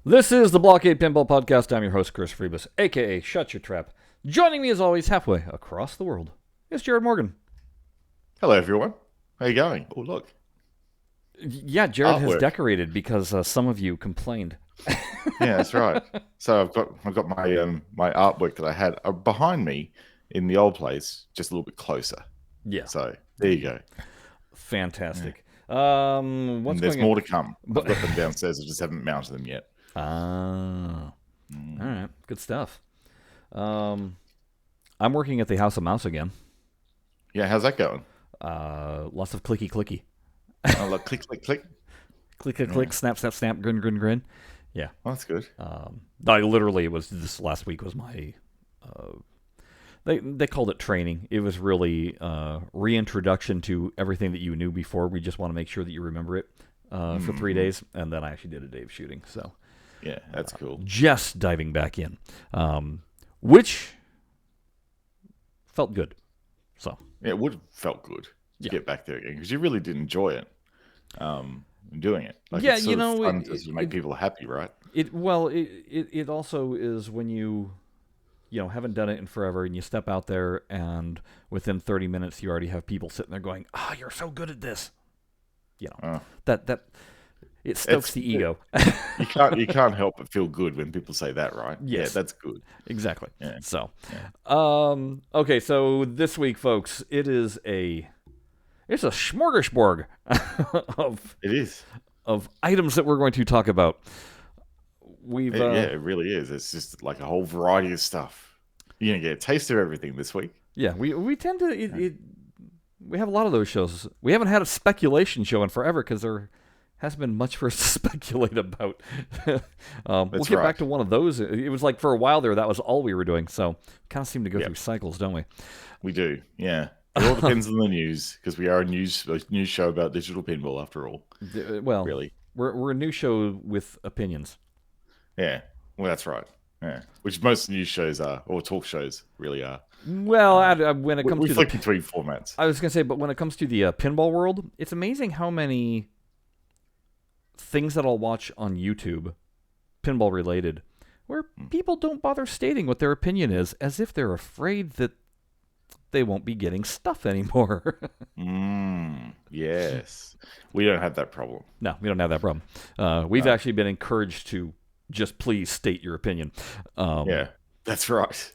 This is the BlahCade Pinball Podcast. I'm your host, Chris Freebus, a.k.a. Shut Your Trap. Joining me, as always, halfway across the world, is Jared Morgan. Hello, everyone. How you going? Oh, look. Yeah, Jared has Artwork. decorated because some of you complained. Yeah, that's right. So I've got my artwork that I had behind me in the old place, just a little bit closer. Yeah, So there you go. fantastic. What's And there's going more on? to come. I've got them downstairs. I just haven't mounted them yet. All right, good stuff. I'm working at the House of Mouse again. Yeah, how's that going? Lots of clicky. Oh, look, click, click, click. Click, snap, grin. Yeah. Oh, that's good. I literally was this last week was my they called it training. It was really reintroduction to everything that you knew before. We just want to make sure that you remember it for 3 days, and then I actually did a day of shooting. So Yeah, that's cool. just diving back in, which felt good. So Yeah, it would have felt good to get back there again because you really did enjoy it. Doing it. Like, yeah, it's sort of fun to make people happy, right? It also is when you haven't done it in forever, and you step out there, and within 30 minutes you already have people sitting there going, you're so good at this. That it stokes the ego. You can't help but feel good when people say that, right? Yes. Yeah, that's good. Exactly. Yeah. So, okay, so this week, folks, it's a smorgasbord It is. of items that we're going to talk about. It really is. It's just like a whole variety of stuff. You're gonna get a taste of everything this week. Yeah, we tend to we have a lot of those shows. We haven't had a speculation show in forever because there hasn't been much for us to speculate about. We'll get back to one of those. It was like for a while there that was all we were doing. So we kind of seem to go through cycles, don't we? We do. Yeah. It all depends on the news because we are a news show about digital pinball after all. Well, really, we're a news show with opinions. Yeah. Well, that's right. Yeah. Which most news shows are, or talk shows really are. Well, when it comes we to flick between formats. I was going to say, but when it comes to the pinball world, it's amazing how many things that I'll watch on YouTube, pinball related, where people don't bother stating what their opinion is, as if they're afraid that they won't be getting stuff anymore. Yes. We don't have that problem. No, we don't have that problem. We've actually been encouraged to just please state your opinion. Yeah, that's right.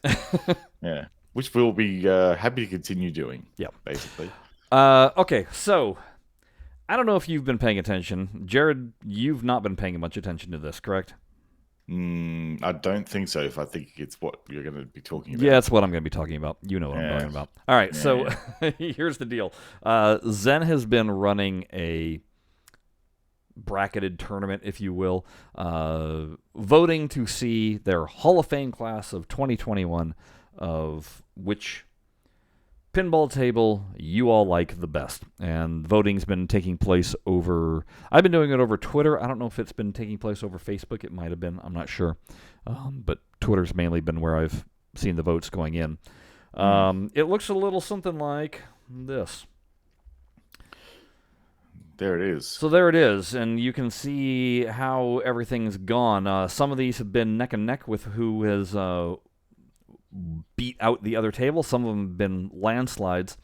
Yeah. Which we'll be happy to continue doing. Yeah. Basically. Okay, so I don't know if you've been paying attention. Jared, you've not been paying much attention to this, correct? I don't think so, if I think it's what you're going to be talking about. Yeah, that's what I'm going to be talking about. You know what I'm talking about. All right, so here's the deal. Zen has been running a bracketed tournament, if you will, voting to see their Hall of Fame class of 2021 of which pinball table you all like the best. And voting's been taking place over... I've been doing it over Twitter. I don't know if it's been taking place over Facebook. It might have been. I'm not sure. But Twitter's mainly been where I've seen the votes going in. It looks a little something like this. There it is. So there it is, and you can see how everything's gone. Some of these have been neck and neck with who has beat out the other table. Some of them have been landslides.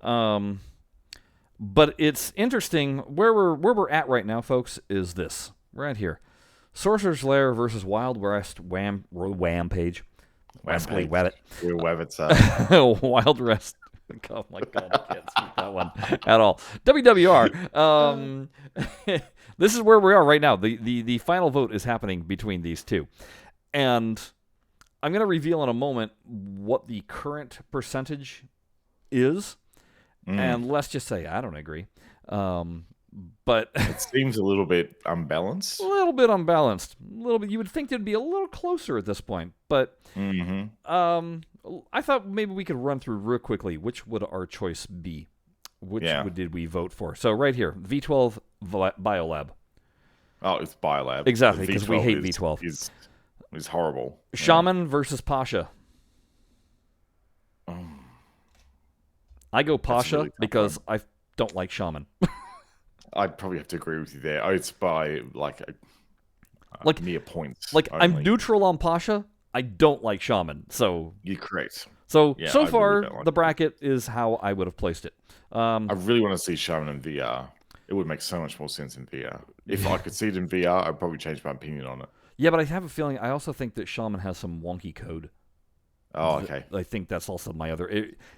But it's interesting. Where we're at right now, folks, is this. Right here. Sorcerer's Lair versus Wild West Wampage. Wesley Wabbit. Wild West. Oh my God, I can't speak that one at all. WWR. This is where we are right now. The final vote is happening between these two. And I'm going to reveal in a moment what the current percentage is. And let's just say I don't agree. But it seems a little bit unbalanced. A little bit unbalanced. A little bit. You would think it'd be a little closer at this point. But I thought maybe we could run through real quickly which would our choice be. Which did we vote for? So right here, V12 Biolab. Oh, it's Biolab. Exactly, because we hate V12. It's horrible. Shaman versus Pasha. I go Pasha really because I don't like Shaman. I'd probably have to agree with you there. Oh, it's by like Like mere points. Like only. I'm neutral on Pasha. I don't like Shaman. So You're correct. So Yeah, so I far really don't like the bracket is how I would have placed it. I really want to see Shaman in VR. It would make so much more sense in VR. If I could see it in VR, I'd probably change my opinion on it. Yeah, but I have a feeling. I also think that Shaman has some wonky code. Oh, okay. I think that's also my other.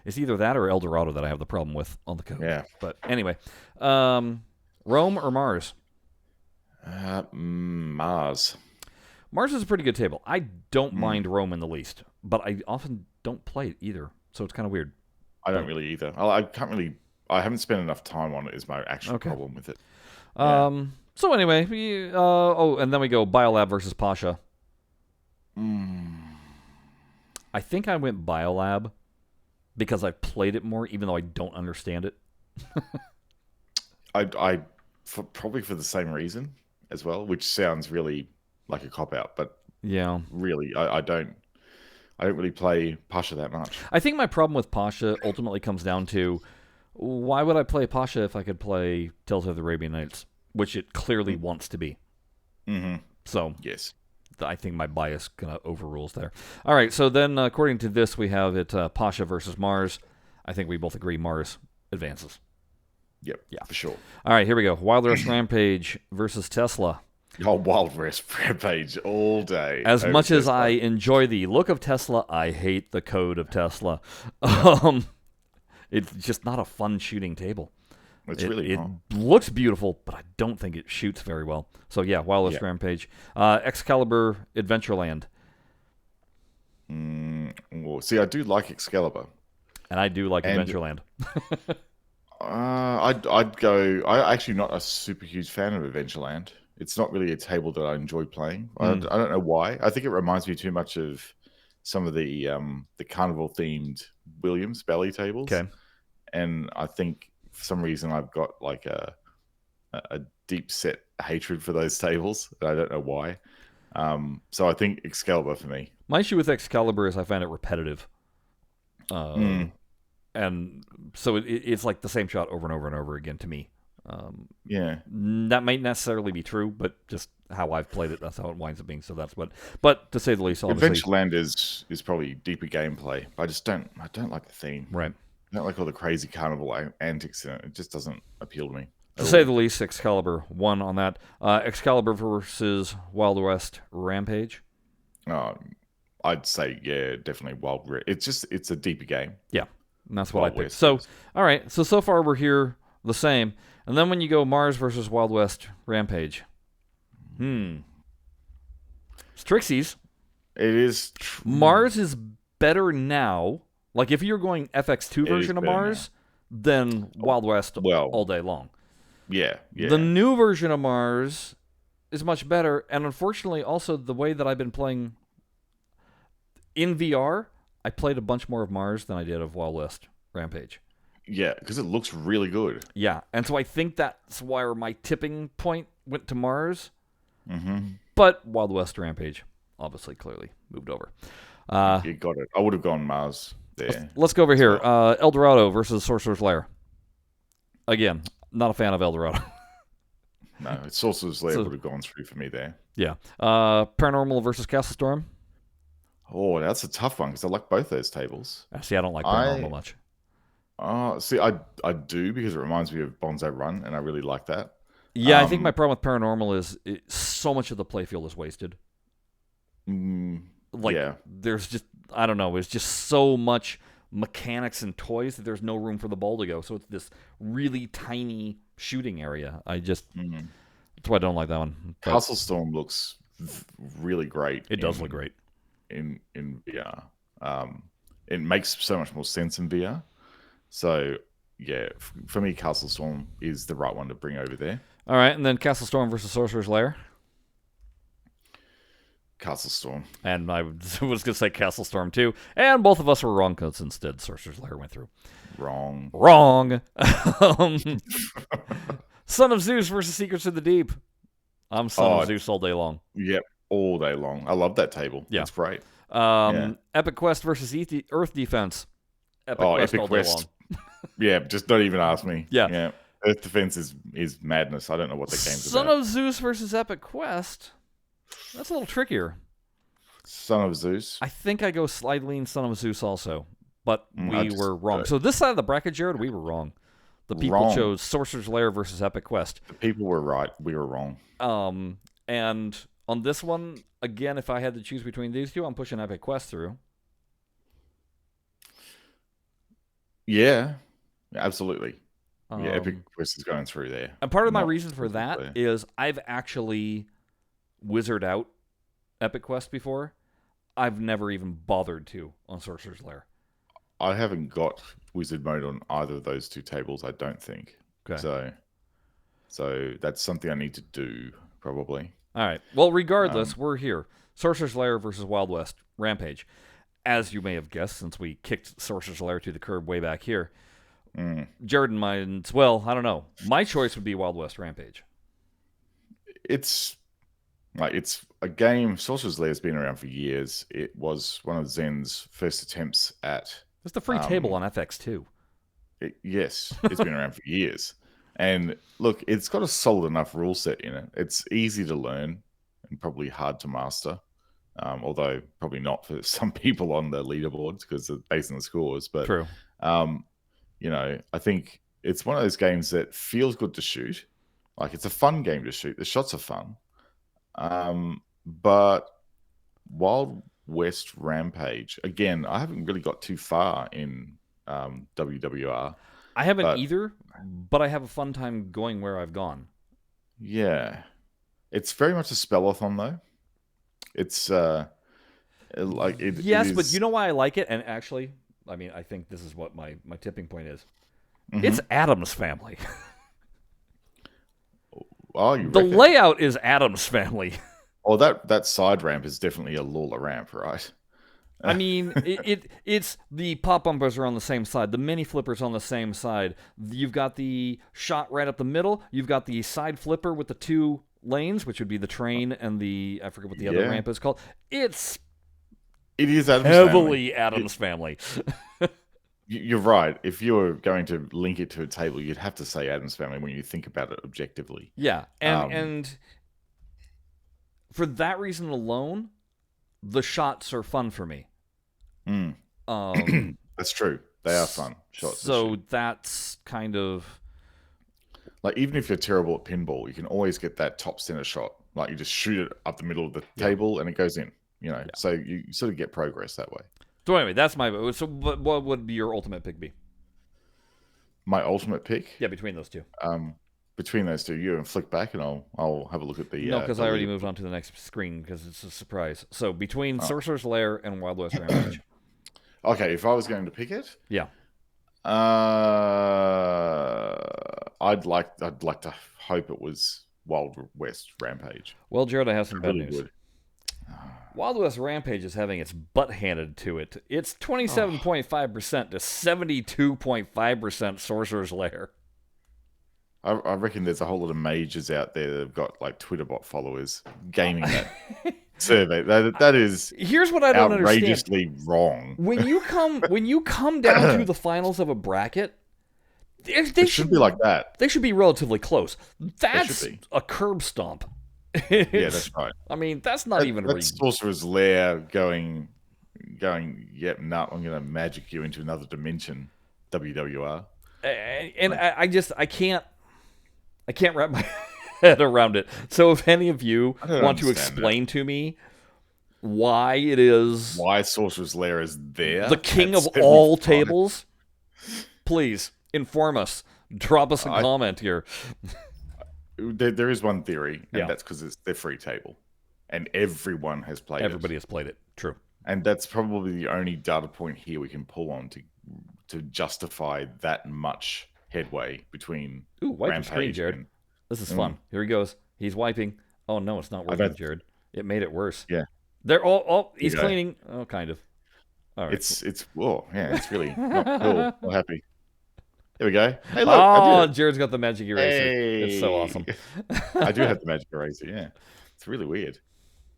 It's either that or El Dorado that I have the problem with on the code. Yeah. But anyway, Rome or Mars? Mars. Mars is a pretty good table. I don't mind Rome in the least, but I often don't play it either, so it's kind of weird. I don't really either. I can't really. I haven't spent enough time on it. Is my actual problem with it. So anyway, and then we go Biolab versus Pasha. I think I went Biolab because I played it more, even though I don't understand it. Probably for the same reason as well, which sounds really like a cop out, but yeah, really, I don't really play Pasha that much. I think my problem with Pasha ultimately comes down to why would I play Pasha if I could play Tales of the Arabian Nights, which it clearly wants to be. So yes. I think my bias kind of overrules there. All right, so then according to this, we have it Pasha versus Mars. I think we both agree Mars advances. Yep, yeah, for sure. All right, here we go. Wild West Rampage versus Tesla. Oh, Wild West Rampage all day. As much as I enjoy the look of Tesla, I hate the code of Tesla. It's just not a fun shooting table. It looks beautiful, but I don't think it shoots very well. So yeah, Wild West Rampage. Excalibur Adventureland. Well, see, I do like Excalibur. And I do like Adventureland. I'd go. I'm actually not a super huge fan of Adventureland. It's not really a table that I enjoy playing. I don't know why. I think it reminds me too much of some of the carnival themed Williams Ballet tables. Okay. And I think for some reason I've got like a deep set hatred for those tables. I don't know why. So I think Excalibur for me. My issue with Excalibur is I find it repetitive. And so it's like the same shot over and over and over again to me. That might necessarily be true, but just how I've played it, that's how it winds up being. So that's what. But to say the least, obviously, Adventureland is probably deeper gameplay. I don't like the theme. Right. I don't like all the crazy carnival antics in it. It just doesn't appeal to me. To say the least, Excalibur won on that. Excalibur versus Wild West Rampage. I'd say definitely Wild West. It's a deeper game. Yeah, and that's what I picked. So all right, so far we're here the same. And then when you go Mars versus Wild West Rampage, it's Trixie's. It is. Mars is better now. Like if you're going FX2 version of Mars, then Wild West all day long. Yeah. The new version of Mars is much better, and unfortunately, also the way that I've been playing in VR, I played a bunch more of Mars than I did of Wild West Rampage. Yeah, because it looks really good. Yeah, and so I think that's why my tipping point went to Mars. But Wild West Rampage, obviously, clearly moved over. You got it. I would have gone Mars there. Let's go over here. El Dorado versus Sorcerer's Lair. Again, not a fan of El Dorado. No, Sorcerer's Lair would have gone through for me there. Yeah. Paranormal versus Castle Storm. Oh, that's a tough one because I like both those tables. See, I don't like Paranormal much. See, I do because it reminds me of Bonsai Run, and I really like that. Yeah, I think my problem with Paranormal is so much of the playfield is wasted. There's just, I don't know, it's just so much mechanics and toys that there's no room for the ball to go. So it's this really tiny shooting area. That's why I don't like that one. But Castle Storm looks really great. It does look great. In VR. It makes so much more sense in VR. So, yeah, for me, Castle Storm is the right one to bring over there. All right, and then Castle Storm versus Sorcerer's Lair. Castle Storm. And I was going to say Castle Storm too. And both of us were wrong because instead Sorcerer's Lair went through. Wrong. Son of Zeus versus Secrets of the Deep. I'm Son of Zeus all day long. Yep, all day long. I love that table. Yeah. It's great. Epic Quest versus Earth Defense. Epic Quest all day long. Yeah, just don't even ask me. Yeah. Earth Defense is madness. I don't know what the game's about. Son of Zeus versus Epic Quest. That's a little trickier. Son of Zeus. I think I go slide lean Son of Zeus also, but we were wrong. got it. So this side of the bracket, Jared, we were wrong. The people Wrong. chose Sorcerer's Lair versus Epic Quest. The people were right. We were wrong. And on this one, again, if I had to choose between these two, I'm pushing Epic Quest through. Yeah, absolutely. Yeah, Epic Quest is going through there. And part of my reason for that is I've actually wizarded out Epic Quest before. I've never even bothered to on Sorcerer's Lair. I haven't got wizard mode on either of those two tables, I don't think. Okay. So that's something I need to do, probably. All right. Well, regardless, we're here. Sorcerer's Lair versus Wild West Rampage. As you may have guessed, since we kicked Sorcerer's Lair to the curb way back here, Jared and mine's, well, I don't know. My choice would be Wild West Rampage. It's a game. Sorcerer's Lair has been around for years. It was one of Zen's first attempts at. It's the free table on FX2. Yes, it's been around for years. And look, it's got a solid enough rule set in it. It's easy to learn and probably hard to master. Although probably not for some people on the leaderboards because it's based on the scores. But true. I think it's one of those games that feels good to shoot. Like it's a fun game to shoot. The shots are fun. But Wild West Rampage, again, I haven't really got too far in WWR. I haven't either, but I have a fun time going where I've gone. Yeah. It's very much a spellathon, though. It's yes, but you know why I like it? And actually, I mean, I think this is what my tipping point is. It's Addams Family. Oh, the layout is Addams Family. Oh, that side ramp is definitely a Lawler ramp, right? I mean, it's the pop bumpers are on the same side. The mini flippers on the same side. You've got the shot right up the middle. You've got the side flipper with the two lanes, which would be the train and I forget what the other ramp is called. It is Addams heavily Family. Addams Family. You're right. If you were going to link it to a table, you'd have to say Addams Family when you think about it objectively. Yeah, and for that reason alone, the shots are fun for me. That's true. They are fun shots. So that's kind of like, even if you're terrible at pinball, you can always get that top center shot. Like you just shoot it up the middle of the table and it goes in. So you sort of get progress that way. So anyway, that's my. So what would be your ultimate pick be? My ultimate pick? Yeah, between those two. Between those two, you and flick back, and I'll have a look at the. No, because I already moved on to the next screen because it's a surprise. So between Sorcerer's Lair and Wild West Rampage. Okay, if I was going to pick it, yeah, I'd like to hope it was Wild West Rampage. Well, Jared, I have some bad really news. Would. Wild West Rampage is having its butt handed to it. It's 27.5% to 72.5% Sorcerer's Lair. I reckon there's a whole lot of mages out there that have got like Twitter bot followers gaming that survey. That is here's what I don't outrageously understand. Wrong. When you come down to the finals of a bracket, they should be like that. They should be relatively close. That's a curb stomp. Yeah, that's right. I mean, that's not even that's Sorcerer's Lair going. Yep, no, I'm going to magic you into another dimension. WWR. And I can't wrap my head around it. So if any of you want to explain to me why it is why Sorcerer's Lair is there, the king of all tables, please inform us. Drop us a comment here. There is one theory, and that's because it's their free table, and everyone has played it. Everybody has played it. True. And that's probably the only data point here we can pull on to justify that much headway between wipe screen, Jared. This is fun. Here he goes. He's wiping. Oh no, it's not working, Jared. It made it worse. Yeah. They're all he's cleaning. Oh, kind of. All right. It's really not cool. I'm happy. There we go. Hey, look. Oh, Jared's got the magic eraser. Hey. It's so awesome. I do have the magic eraser, yeah. It's really weird.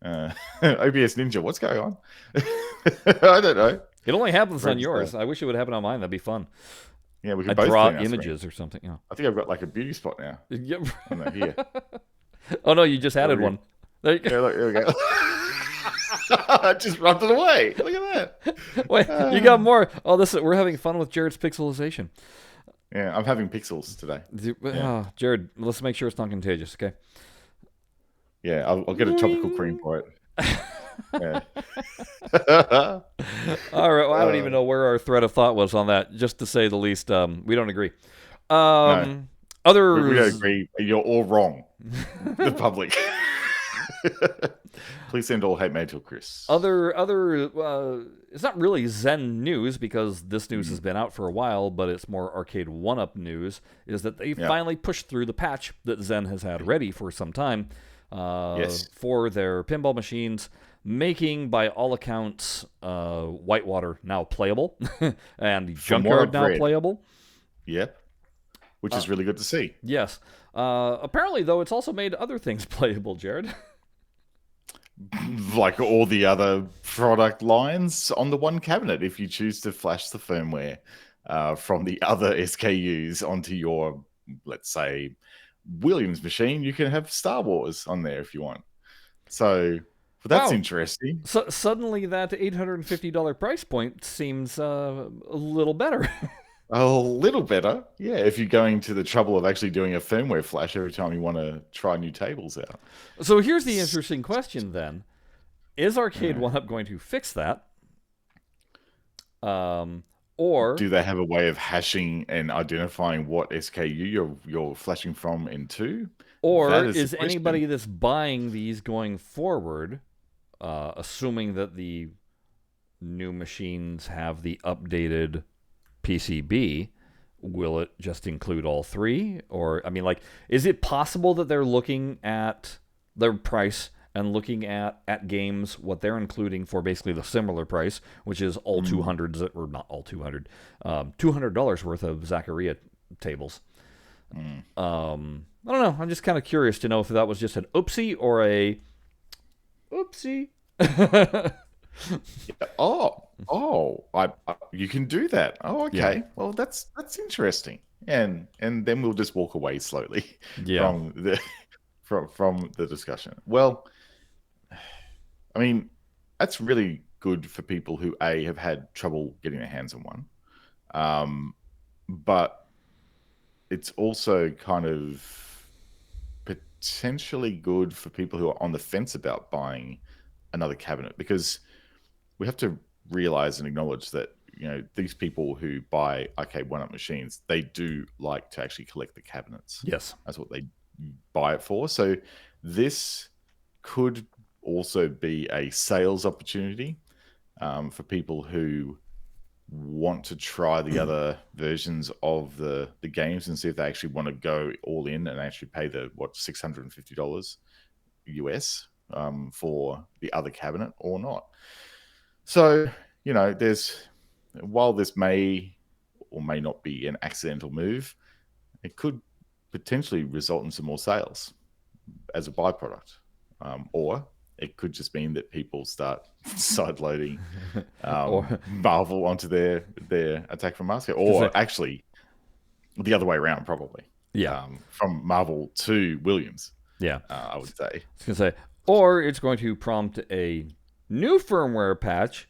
OBS Ninja, what's going on? I don't know. It only happens on yours. I wish it would happen on mine. That'd be fun. Yeah, we could both draw images or something. Yeah. I think I've got like a beauty spot now. Yep. Here. Oh no, you just added one. There you Yeah, go. look, there we go. I just rubbed it away. Look at that. Wait, you got more. Oh, we're having fun with Jared's pixelization. Yeah, I'm having pixels today. Oh, Jared, let's make sure it's not contagious, okay? Yeah, I'll get a topical cream for it. Yeah. All right. Well, I don't even know where our thread of thought was on that. Just to say the least, we don't agree. No, Other we don't agree. You're all wrong. The public. Please send all hate mail to Chris. It's not really Zen news because this news has been out for a while, but it's more Arcade 1-Up news, is that they finally pushed through the patch that Zen has had ready for some time for their pinball machines, making, by all accounts, Whitewater now playable and Junkyard now playable. Yep. Which is really good to see. Yes. Apparently, though, it's also made other things playable, Jared. Like all the other product lines on the one cabinet, if you choose to flash the firmware from the other SKUs onto your, let's say, Williams machine, you can have Star Wars on there if you want. So that's interesting. So suddenly that $850 price point seems a little better. A little better, yeah, if you're going to the trouble of actually doing a firmware flash every time you want to try new tables out. So here's the interesting question then. Is Arcade 1-Up going to fix that? Or do they have a way of hashing and identifying what SKU you're flashing from into? Or is anybody that's buying these going forward, assuming that the new machines have the updated PCB, will it just include all three? Or, I mean, like, is it possible that they're looking at their price and looking at games, what they're including for basically the similar price, which is all 200s, or not all 200, $200 worth of Zaccaria tables? I don't know. I'm just kind of curious to know if that was just an oopsie or a oopsie. You can do that. Oh, okay. Yeah. Well, that's interesting. And then we'll just walk away slowly from the discussion. Well, I mean, that's really good for people who have had trouble getting their hands on one. But it's also kind of potentially good for people who are on the fence about buying another cabinet, because we have to realize and acknowledge that, you know, these people who buy Arcade 1-Up machines, they do like to actually collect the cabinets. Yes. That's what they buy it for. So this could also be a sales opportunity for people who want to try the other versions of the games and see if they actually want to go all in and actually pay the $650 US for the other cabinet or not. So, you know, while this may or may not be an accidental move, it could potentially result in some more sales as a byproduct. Or it could just mean that people start sideloading Marvel onto their Attack from Mars, or actually the other way around, probably. Yeah. From Marvel to Williams. Yeah. I would say. I was going to say, or it's going to prompt a new firmware patch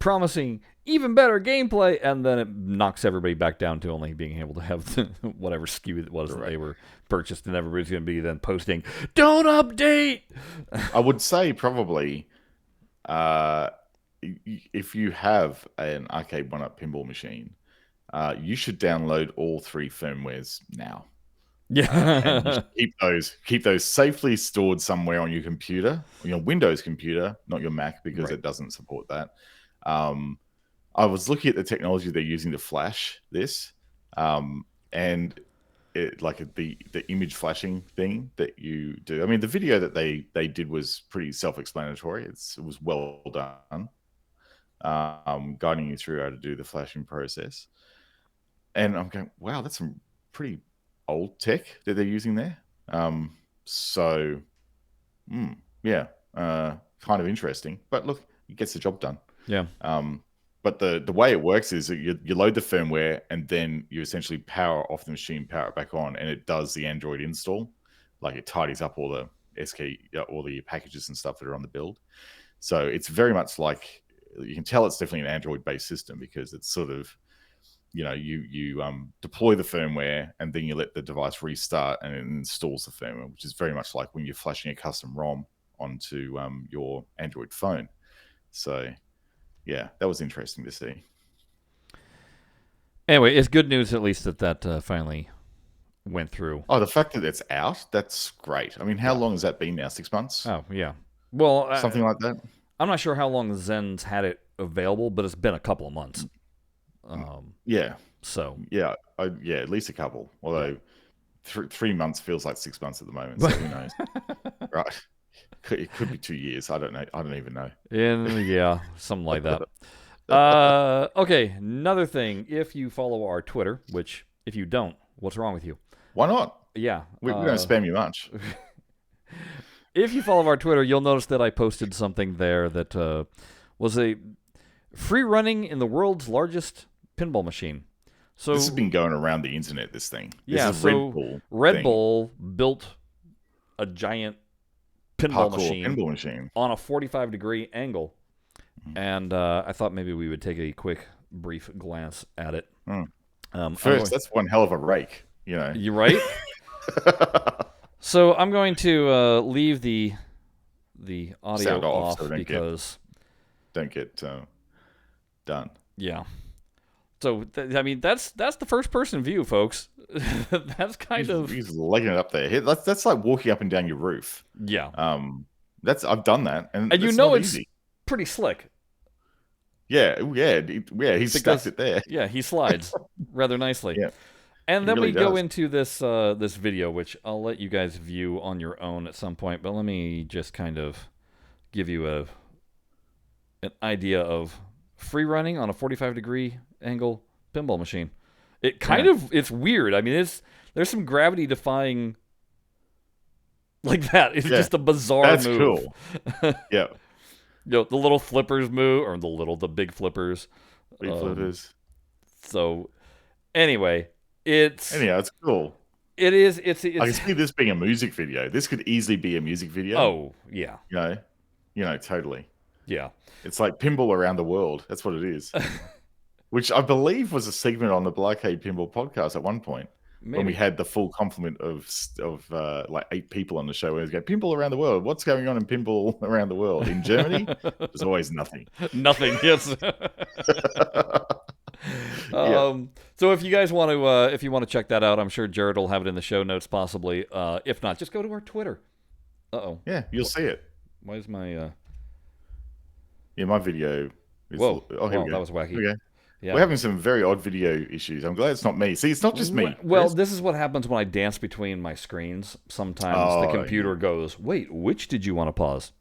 promising even better gameplay, and then it knocks everybody back down to only being able to have whatever SKU it was that they were purchased, and everybody's going to be then posting, "Don't update!" I would say probably if you have an Arcade 1-Up pinball machine, you should download all three firmwares now. Yeah, and keep those safely stored somewhere on your computer, your Windows computer, not your Mac, because it doesn't support that. I was looking at the technology they're using to flash this, and it, like the image flashing thing that you do. I mean, the video that they did was pretty self-explanatory. It was well done, guiding you through how to do the flashing process. And I'm going, wow, that's some pretty old tech that they're using there. Kind of interesting. But look, it gets the job done. Yeah. But the way it works is that you load the firmware and then you essentially power off the machine, power it back on, and it does the Android install. Like, it tidies up all all the packages and stuff that are on the build. So it's very much like, you can tell it's definitely an Android-based system, because it's sort of, you deploy the firmware and then you let the device restart and it installs the firmware, which is very much like when you're flashing a custom ROM onto your Android phone. So yeah, that was interesting to see. Anyway, it's good news at least that finally went through. Oh, the fact that it's out, that's great. I mean, how long has that been now? 6 months? Oh, yeah. Well, something like that. I'm not sure how long Zen's had it available, but it's been a couple of months. Yeah. So. Yeah, at least a couple. Although 3 months feels like 6 months at the moment, so who knows? Right. It could be 2 years. I don't know. I don't even know. Yeah, something like that. Okay, another thing. If you follow our Twitter, which if you don't, what's wrong with you? Why not? Yeah. We don't spam you much. If you follow our Twitter, you'll notice that I posted something there that was a free running in the world's largest pinball machine. So this has been going around the internet, this thing. This is Red Bull built a giant pinball machine on a 45-degree angle. And I thought maybe we would take a quick, brief glance at it. First, that's one hell of a rake, You're right. So I'm going to leave the audio sound off so because don't get done. Yeah. So I mean that's the first person view, folks. That's kind of he's legging it up there. That's like walking up and down your roof. Yeah. I've done that, and it's easy. Pretty slick. Yeah. He's stuck it there. Yeah, he slides rather nicely. Yeah. And then we go into this video, which I'll let you guys view on your own at some point. But let me just kind of give you an idea of free running on a 45-degree angle pinball machine. It it's weird. I mean, there's some gravity defying like that. It's just a bizarre move. That's cool. Yeah. The little flippers move, or the big flippers. Big flippers. So, anyway, it's cool. It is. It's. I can see this being a music video. This could easily be a music video. Oh yeah. Totally. Yeah. It's like pinball around the world. That's what it is. Which I believe was a segment on the BlahCade Pinball podcast at one point. Maybe. When we had the full complement of like 8 people on the show. Where we go, pinball around the world. What's going on in pinball around the world? In Germany, there's always nothing. Nothing. Yes. So if you guys want to, check that out, I'm sure Jared will have it in the show notes, possibly. If not, just go to our Twitter. Yeah, you'll see it. Why is my? Yeah, my video. Whoa! Oh, here we go. That was wacky. Okay. Yeah. We're having some very odd video issues. I'm glad it's not me. See, it's not just me. Well, this is what happens when I dance between my screens. Sometimes the computer goes, wait, which did you want to pause?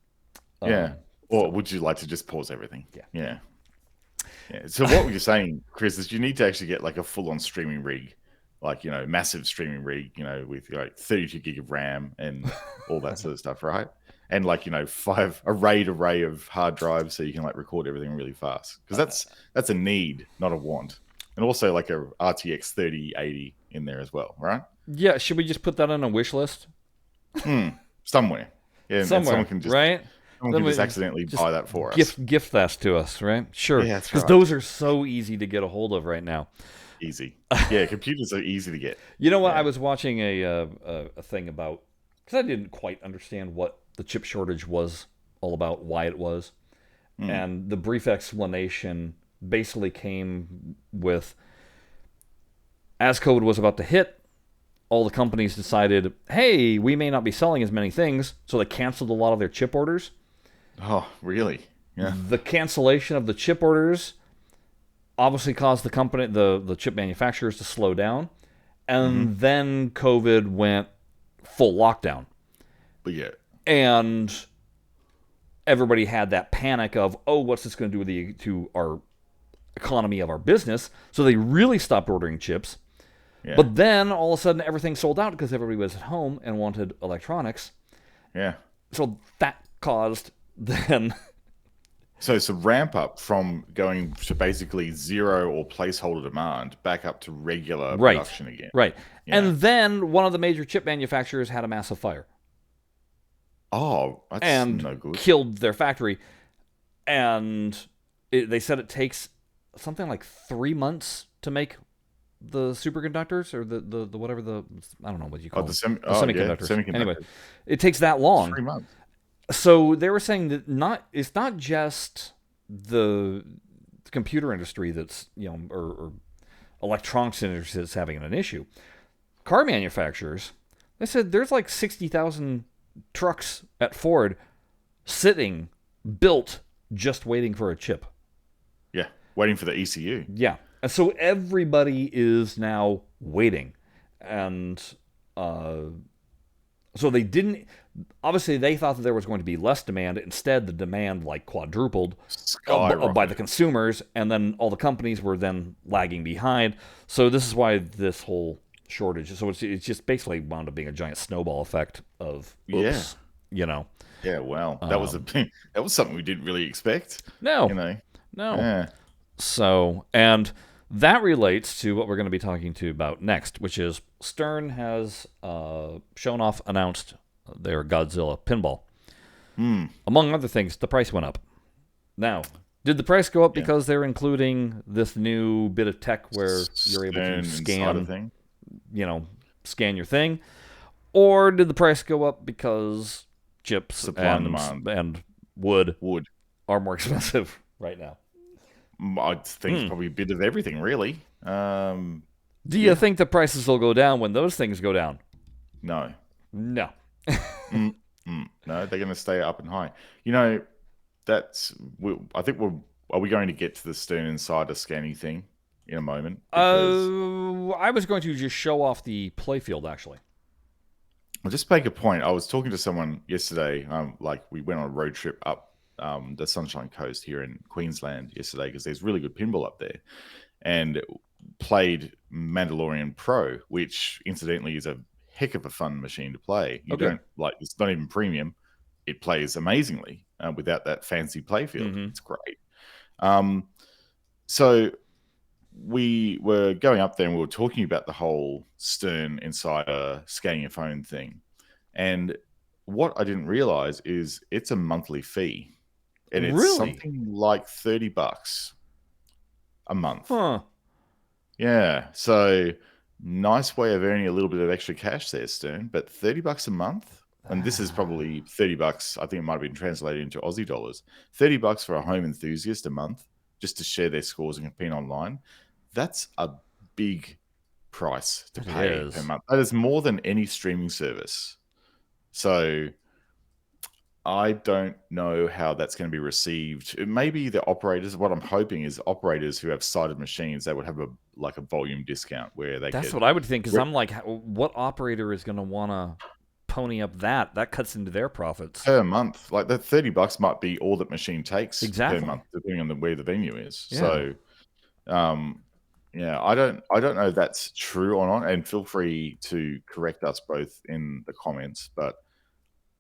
Yeah. Or would you like to just pause everything? Yeah. So what were you saying, Chris, is you need to actually get like a full-on streaming rig, like, massive streaming rig, with like 32 gig of RAM and all that sort of stuff, right? And like, 5 array of hard drives so you can like record everything really fast. Because that's a need, not a want. And also like a RTX 3080 in there as well, right? Yeah, should we just put that on a wish list? Somewhere. Yeah, and someone can just, right? Someone can just accidentally buy that for us. Gift that to us, right? Sure. Yeah, that's right. Because those are so easy to get a hold of right now. Easy. Yeah, computers are easy to get. You know what? I was watching a thing about, because I didn't quite understand what the chip shortage was all about, why it was. And the brief explanation basically came with, as COVID was about to hit, all the companies decided, hey, we may not be selling as many things, so they canceled a lot of their chip orders. Oh, really? Yeah. The cancellation of the chip orders obviously caused the chip manufacturers to slow down, and then COVID went full lockdown. But yeah. And everybody had that panic of, oh, what's this going to do to our economy of our business? So they really stopped ordering chips. Yeah. But then all of a sudden everything sold out because everybody was at home and wanted electronics. Yeah. So that caused then. So it's a ramp up from going to basically zero or placeholder demand back up to regular production again. Right. Yeah. And then one of the major chip manufacturers had a massive fire. Oh, that's and no good. killed their factory. And they said it takes something like 3 months to make the superconductors or the whatever I don't know what you call them. The semiconductors. Semiconductors. Anyway, it takes that long. 3 months. So they were saying that it's not just the computer industry that's or electronics industry that's having an issue. Car manufacturers, they said there's like 60,000 trucks at Ford sitting built just waiting for a chip. Yeah, waiting for the ECU. Yeah. And so everybody is now waiting. And so they didn't... Obviously, they thought that there was going to be less demand. Instead, the demand like quadrupled by the consumers, and then all the companies were then lagging behind. So this is why this whole shortage... So it's just basically wound up being a giant snowball effect of, oops, Yeah, well, that was something we didn't really expect. No. No. Yeah. So, and that relates to what we're going to be talking to about next, which is Stern has announced their Godzilla pinball. Among other things, the price went up. Now, did the price go up because they're including this new bit of tech where you're able to scan, scan your thing? Or did the price go up because chips supply and demand and wood are more expensive right now? I think it's probably a bit of everything, really. Do you think the prices will go down when those things go down? No. No. No, they're going to stay up and high. I think are we going to get to the Stern Insider scanning thing in a moment? I was going to just show off the playfield, actually. I'll just make a point. I was talking to someone yesterday. We went on a road trip up the Sunshine Coast here in Queensland yesterday because there's really good pinball up there, and played Mandalorian Pro, which incidentally is a heck of a fun machine to play. It's not even premium. It plays amazingly without that fancy playfield. It's great. So we were going up there and we were talking about the whole Stern Insider scanning your phone thing. And what I didn't realize is it's a monthly fee. And it's something like $30 a month. Huh. Yeah. So nice way of earning a little bit of extra cash there, Stern. But $30 a month, and this is probably $30. I think it might have been translated into Aussie dollars. $30 for a home enthusiast a month, just to share their scores and compete online. That's a big price to pay per month. That is more than any streaming service. So I don't know how that's going to be received. Maybe the operators, what I'm hoping is operators who have sighted machines, they would have a volume discount where they That's what I would think, because I'm like, what operator is going to want to pony up that? That cuts into their profits. Per month. Like that $30 might be all that machine takes per month, depending on where the venue is. Yeah. So, I don't know if that's true or not, and feel free to correct us both in the comments, but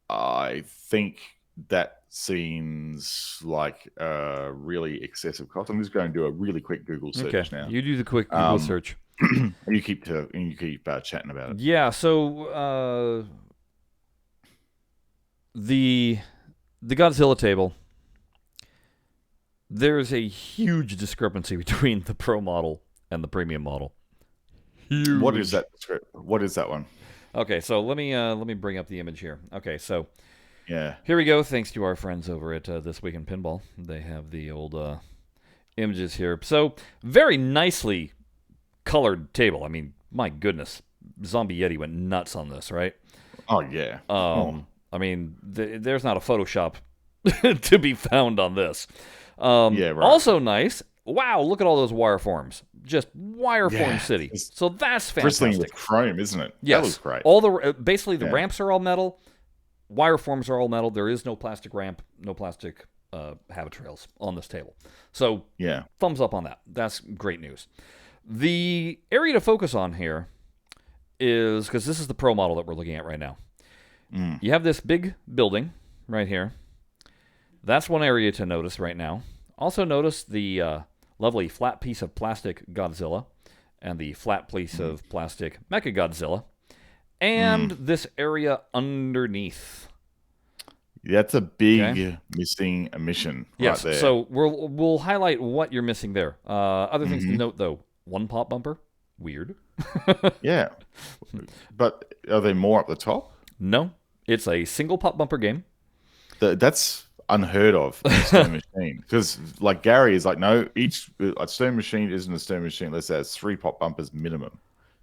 I think that seems like a really excessive cost. I'm just going to do a really quick Google search now. You do the quick Google search. You keep chatting about it. Yeah. So the Godzilla table. There's a huge discrepancy between the Pro model and the Premium model. Huge. What is that? What is that one? Okay, so let me bring up the image here. Okay, so here we go. Thanks to our friends over at This Week in Pinball, they have the old images here. So very nicely colored table. I mean, my goodness, Zombie Yeti went nuts on this, right? Oh yeah. I mean, there's not a Photoshop to be found on this. Right. Also nice. Wow, look at all those wireforms. Just wireform city. So that's fantastic. Bristling with chrome, isn't it? Yes. That was great. All the ramps are all metal. Wireforms are all metal. There is no plastic ramp, no plastic habit trails on this table. So thumbs up on that. That's great news. The area to focus on here is, because this is the Pro model that we're looking at right now. You have this big building right here. That's one area to notice right now. Also notice the lovely flat piece of plastic Godzilla and the flat piece of plastic Mechagodzilla, and this area underneath. That's a Okay. big missing mission right Yes. there. So we'll highlight what you're missing there. Other things to Hmm. note though: one pop bumper, weird. Yeah, but are there more up the top? No, it's a single pop bumper game. That's unheard of in a Stone Machine because, like Gary is like, no, each a Stone Machine isn't a Stone Machine unless it has 3 pop bumpers minimum.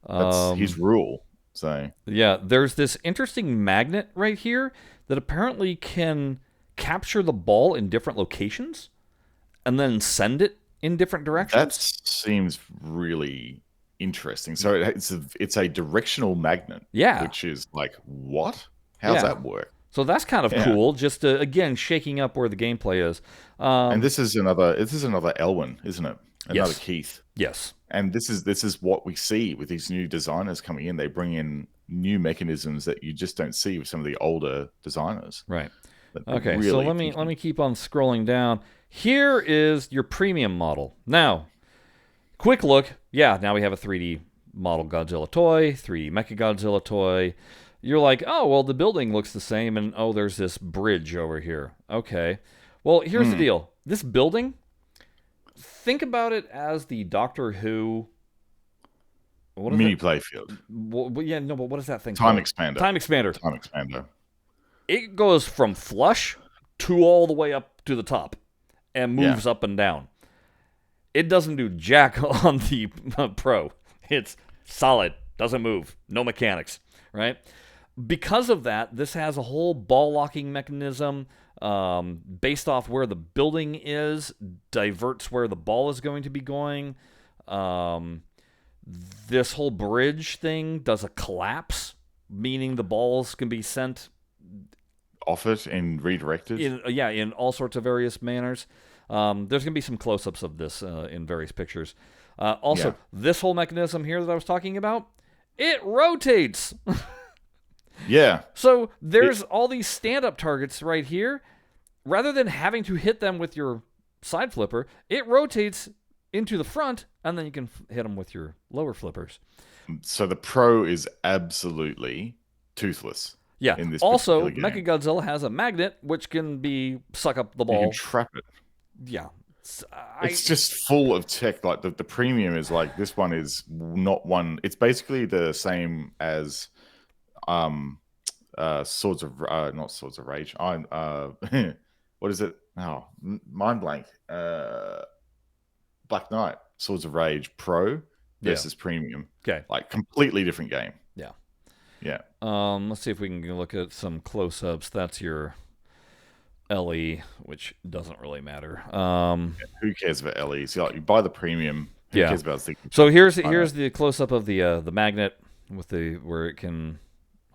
That's his Um, rule. So yeah, there's this interesting magnet right here that apparently can capture the ball in different locations and then send it in different that directions. seems really interesting. So it's a directional magnet, Yeah, which is like what? How's yeah. that work? So that's kind of Yeah. cool. Just again shaking up where the gameplay is. And Um, this is another Elwin, isn't it? Another yes, Keith. yes, And this is what we see with these new designers coming in. They bring in new mechanisms that you just don't see with some of the older designers. right. That they're Okay, so really let me thinking. keep on scrolling down. Here is your premium model. Now, quick look. Yeah, now we have a 3D model Godzilla toy, 3D Mecha Godzilla toy. You're like, oh, well, the building looks the same, and oh, there's this bridge over here. Okay. Well, here's the Mm, deal. This building, think about it as the Doctor Who. What is it? mini playfield, Well, yeah, no, but what is that thing time called? expander, Time expander. time expander. It goes from flush to all the way up to the top and Yeah, moves up and down. It doesn't do jack on the Pro. It's solid, doesn't move, no mechanics, right? Because of that, this has a whole ball locking mechanism based off where the building is, diverts where the ball is going to be going. Um, this whole bridge thing does a collapse, meaning the balls can be sent off it and redirected. in all sorts of various manners. There's going to be some close-ups of this in various pictures. Also, Yeah, this whole mechanism here that I was talking about, it rotates. yeah. So It, there's all these stand-up targets right here. Rather than having to hit them with your side flipper, it rotates into the front, and then you can hit them with your lower flippers. so the Pro is absolutely toothless Yeah. in this Also, particular Mecha game. Godzilla has a magnet which can be suck up the You can ball. trap it. Yeah. It's just full of tech. Like the premium is like this one is not one. It's basically the same as um Swords of not Swords of Rage. I'm what is it? Oh, mind blank. Black Knight, Swords of Rage Pro Yeah. versus Premium. Okay. Like completely different game. Yeah. Yeah. Let's see if we can look at some close-ups. That's your LE, which doesn't really matter. Who cares about LEs? Like, you buy the premium. Who Yeah. cares about signature? So here's I know. the close-up of the magnet with the where it can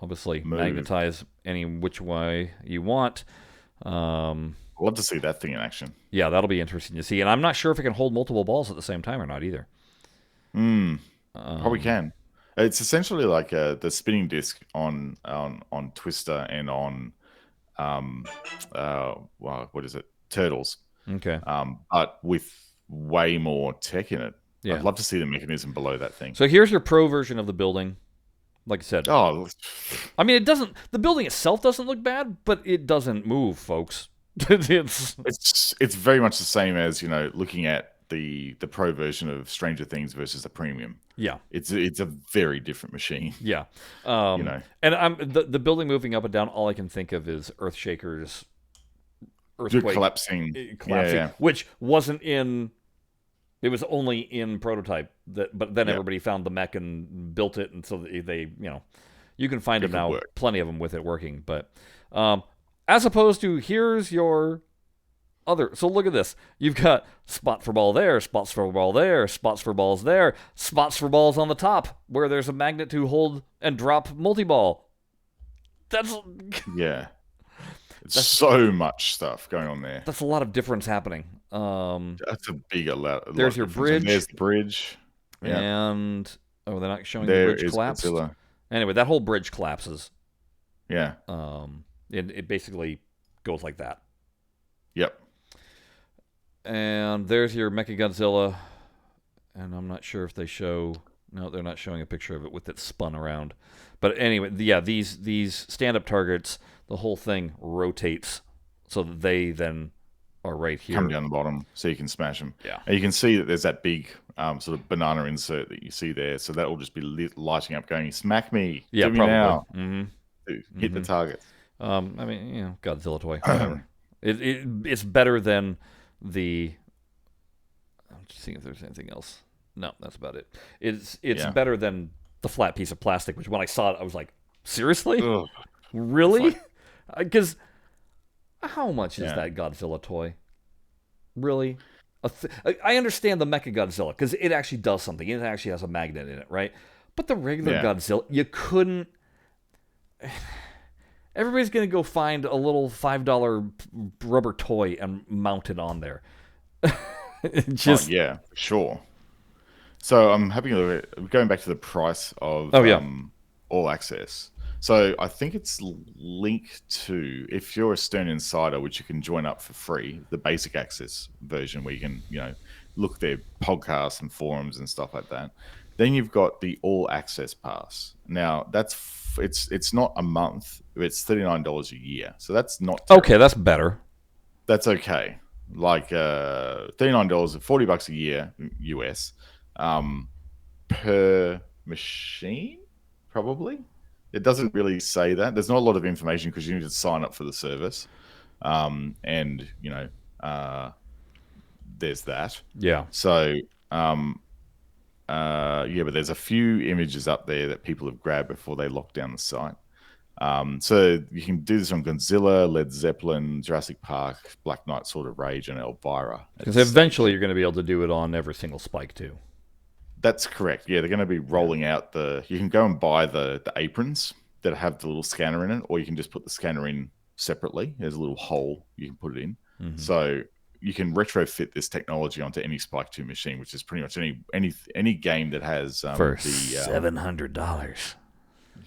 obviously Move. magnetize any which way you want. I'd love to see that thing in action. Yeah, that'll be interesting to see. And I'm not sure if it can hold multiple balls at the same time or not either. Probably can. It's essentially like the spinning disc on Twister and on well, what is it? Turtles. Okay. But with way more tech in it. Yeah. I'd love to see the mechanism below that thing. So here's your pro version of the building. Like I said, Oh, I mean, it doesn't. The building itself doesn't look bad, but it doesn't move, folks. it's it's very much the same as looking at the pro version of Stranger Things versus the premium. yeah, It's a very different machine. yeah. You know, And I'm the building moving up and down. All I can think of is Earthshaker's Just earthquake collapsing. collapsing, Yeah. which wasn't in. It was only in prototype. But then Yeah. everybody found the mech and built it, and so they you can find them Make it now. work. Plenty of them with it working, but as opposed to here's your other. So look at this. You've got spot for ball there, spots for ball there, spots for balls there, spots for balls on the top where there's a magnet to hold and drop multi-ball. That's Yeah. It's so much stuff going on there. a lot of difference happening. That's a big lot. There's your difference. And bridge. there's the bridge. Yeah. And they're not showing the There bridge is collapsed. Godzilla. Anyway, that whole bridge collapses. Yeah. It basically goes like that. Yep. And there's your Mechagodzilla. And I'm not sure if they show. No, they're not showing a picture of it with it spun around. But anyway, yeah, these stand-up targets, the whole thing rotates so that they then are right here. Come down the bottom so you can smash them. Yeah. And you can see that there's that big sort of banana insert that you see there. So that will just be lighting up going, smack me. Yeah, do me probably. now. Mm-hmm. Hit the target. I mean, Godzilla toy, whatever. It's better than the... I'm just seeing if there's anything else. No, that's about it. It's better than the flat piece of plastic, which when I saw it, I was like, seriously? Ugh. Really? Because how much is that Godzilla toy? Really? I understand the Mecha Godzilla, because it actually does something. It actually has a magnet in it, right? But the regular Godzilla, you couldn't... Everybody's going to go find a little $5 rubber toy and mount it on there. Yeah, sure. So I'm having a look at, going back to the price of All Access. So I think it's linked to, if you're a Stern Insider, which you can join up for free, the basic access version where you can, look at their podcasts and forums and stuff like that. Then you've got the All Access Pass. Now it's not a month, it's $39 a year. So that's not terrible. Okay, that's better. That's okay. Like $39, $40 a year US per machine, probably. It doesn't really say that. There's not a lot of information because you need to sign up for the service. And, there's that. Yeah. So, but there's a few images up there that people have grabbed before they lock down the site. So you can do this on Godzilla, Led Zeppelin, Jurassic Park, Black Knight, Sword of Rage, and Elvira. Because eventually you're going to be able to do it on every single Spike too. That's correct. Yeah, they're going to be rolling out you can go and buy the aprons that have the little scanner in it, or you can just put the scanner in separately. There's a little hole you can put it in. Mm-hmm. So you can retrofit this technology onto any Spike 2 machine, which is pretty much any game that has for $700.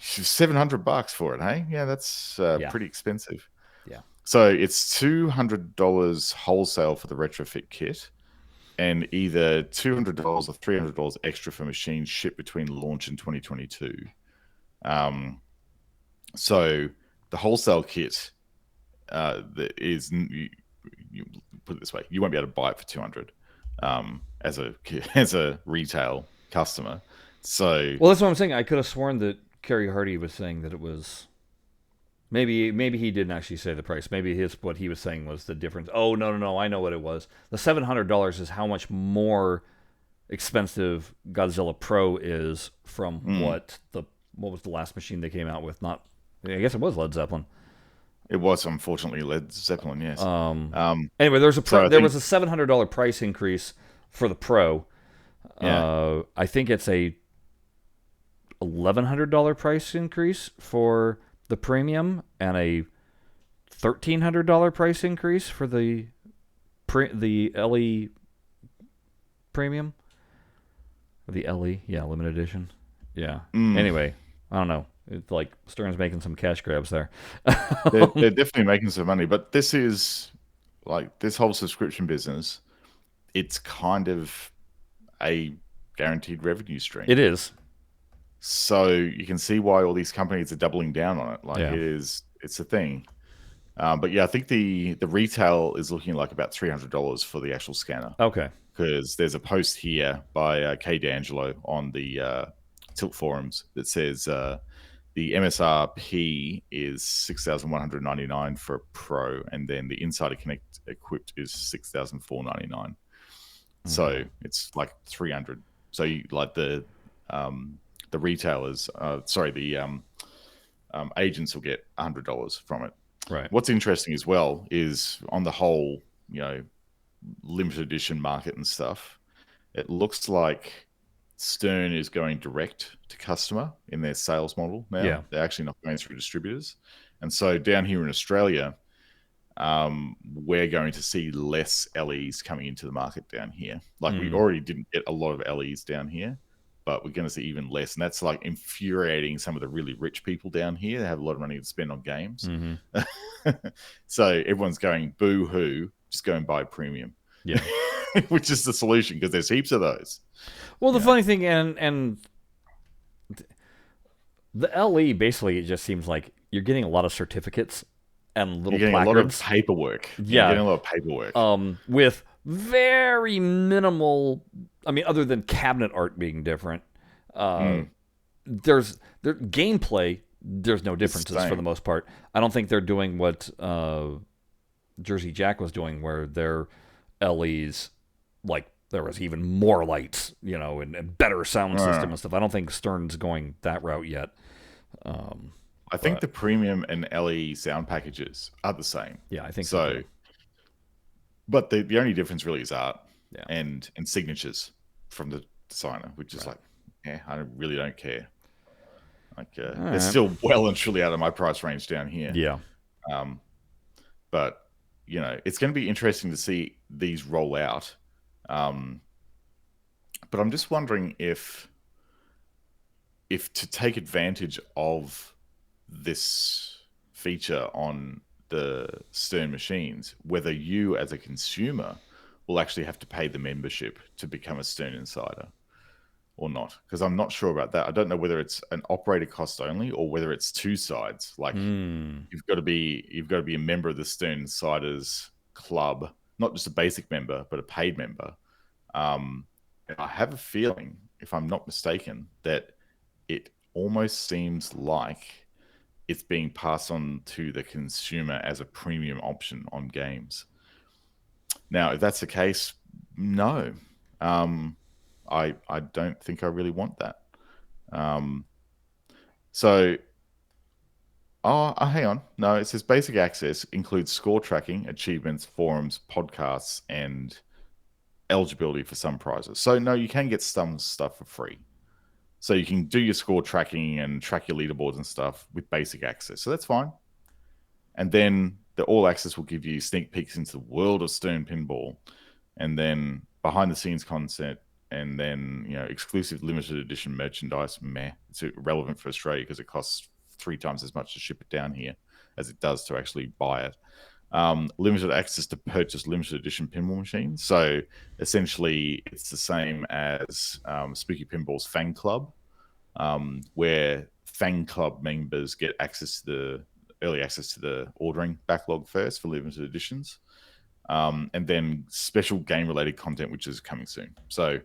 $700 for it, hey? Yeah, that's pretty expensive. Yeah. So it's $200 wholesale for the retrofit kit, and either $200 or $300 extra for machines shipped between launch and 2022. So the wholesale kit that is, you put it this way, you won't be able to buy it for $200 as a retail customer. So that's what I'm saying. I could have sworn that Kerry Hardy was saying that it was maybe he didn't actually say the price. Maybe what he was saying was the difference. Oh no, I know what it was. The $700 is how much more expensive Godzilla Pro is from what was the last machine they came out with? I guess it was Led Zeppelin. It was, unfortunately, Led Zeppelin, yes. Anyway, there was a $700 price increase for the Pro. Yeah. I think it's a $1,100 price increase for the Premium and a $1,300 price increase for the LE Premium. The LE, limited edition. Yeah. Anyway, I don't know. It's like Stern's making some cash grabs there. They're definitely making some money, but this is like this whole subscription business. It's kind of a guaranteed revenue stream. It is. So you can see why all these companies are doubling down on it. It's a thing. But yeah, I think the retail is looking like about $300 for the actual scanner. Okay. Because there's a post here by Kay D'Angelo on the Tilt forums that says the MSRP is $6,199 for a Pro, and then the Insider Connect equipped is $6,499. Mm-hmm. So it's like $300. So you, like the retailers, the agents will get $100 from it. Right. What's interesting as well is on the whole, limited edition market and stuff, it looks like Stern is going direct to customer in their sales model now. Yeah. They're actually not going through distributors. And so down here in Australia, we're going to see less LEs coming into the market down here. Like we already didn't get a lot of LEs down here, but we're going to see even less. And that's like infuriating some of the really rich people down here. They have a lot of money to spend on games. Mm-hmm. So everyone's going boo-hoo, just go and buy premium. Yeah. Which is the solution, because there's heaps of those. Well, the funny thing, and the LE, basically, it just seems like you're getting a lot of certificates and little You're getting a lot of placards. paperwork. Yeah, you're Yeah, getting a lot of paperwork. with very minimal. I mean, other than cabinet art being different, their gameplay. There's no It's the differences for the same. most part. I don't think they're doing what Jersey Jack was doing, where their LEs, like there was even more lights, and better sound system and stuff. I don't think Stern's going that route yet. I think But the premium and LE sound packages are the same. yeah, I think so So, too. but the only difference really is art Yeah, and signatures from the designer, which is like, yeah, I really don't care. Like, all they're right. still well and truly out of my price range down here. Yeah, Um, but it's going to be interesting to see these roll out. But I'm just wondering if to take advantage of this feature on the Stern machines, whether you as a consumer will actually have to pay the membership to become a Stern Insider or not, because I'm not sure about that. I don't know whether it's an operator cost only or whether it's two sides. Like you've got to be a member of the Stern Insiders Club, not just a basic member, but a paid member. And I have a feeling, if I'm not mistaken, that it almost seems like it's being passed on to the consumer as a premium option on games. Now, if that's the case, no, I don't think I really want that. Um, so, hang on, no, it says basic access includes score tracking, achievements, forums, podcasts, and eligibility for some prizes. So, no, you can get some stuff for free. So you can do your score tracking and track your leaderboards and stuff with basic access. So that's fine. And then the all access will give you sneak peeks into the world of Stern Pinball, and then behind the scenes content, and then exclusive limited edition merchandise. Meh, it's irrelevant for Australia because it costs 3 times as much to ship it down here as it does to actually buy it. Limited access to purchase limited edition pinball machines. So essentially, it's the same as Spooky Pinball's Fan Club, where Fan Club members get early access to the ordering backlog first for limited editions, and then special game-related content, which is coming soon. So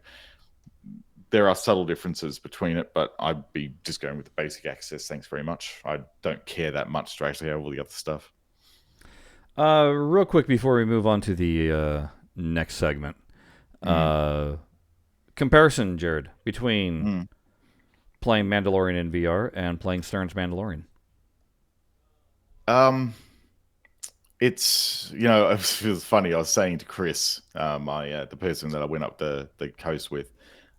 there are subtle differences between it, but I'd be just going with the basic access. Thanks very much. I don't care that much to actually have all the other stuff. real quick before we move on to the next segment, comparison, Jared, between playing Mandalorian in VR and playing Stern's Mandalorian. It's it was funny. I was saying to Chris, the person that I went up the coast with,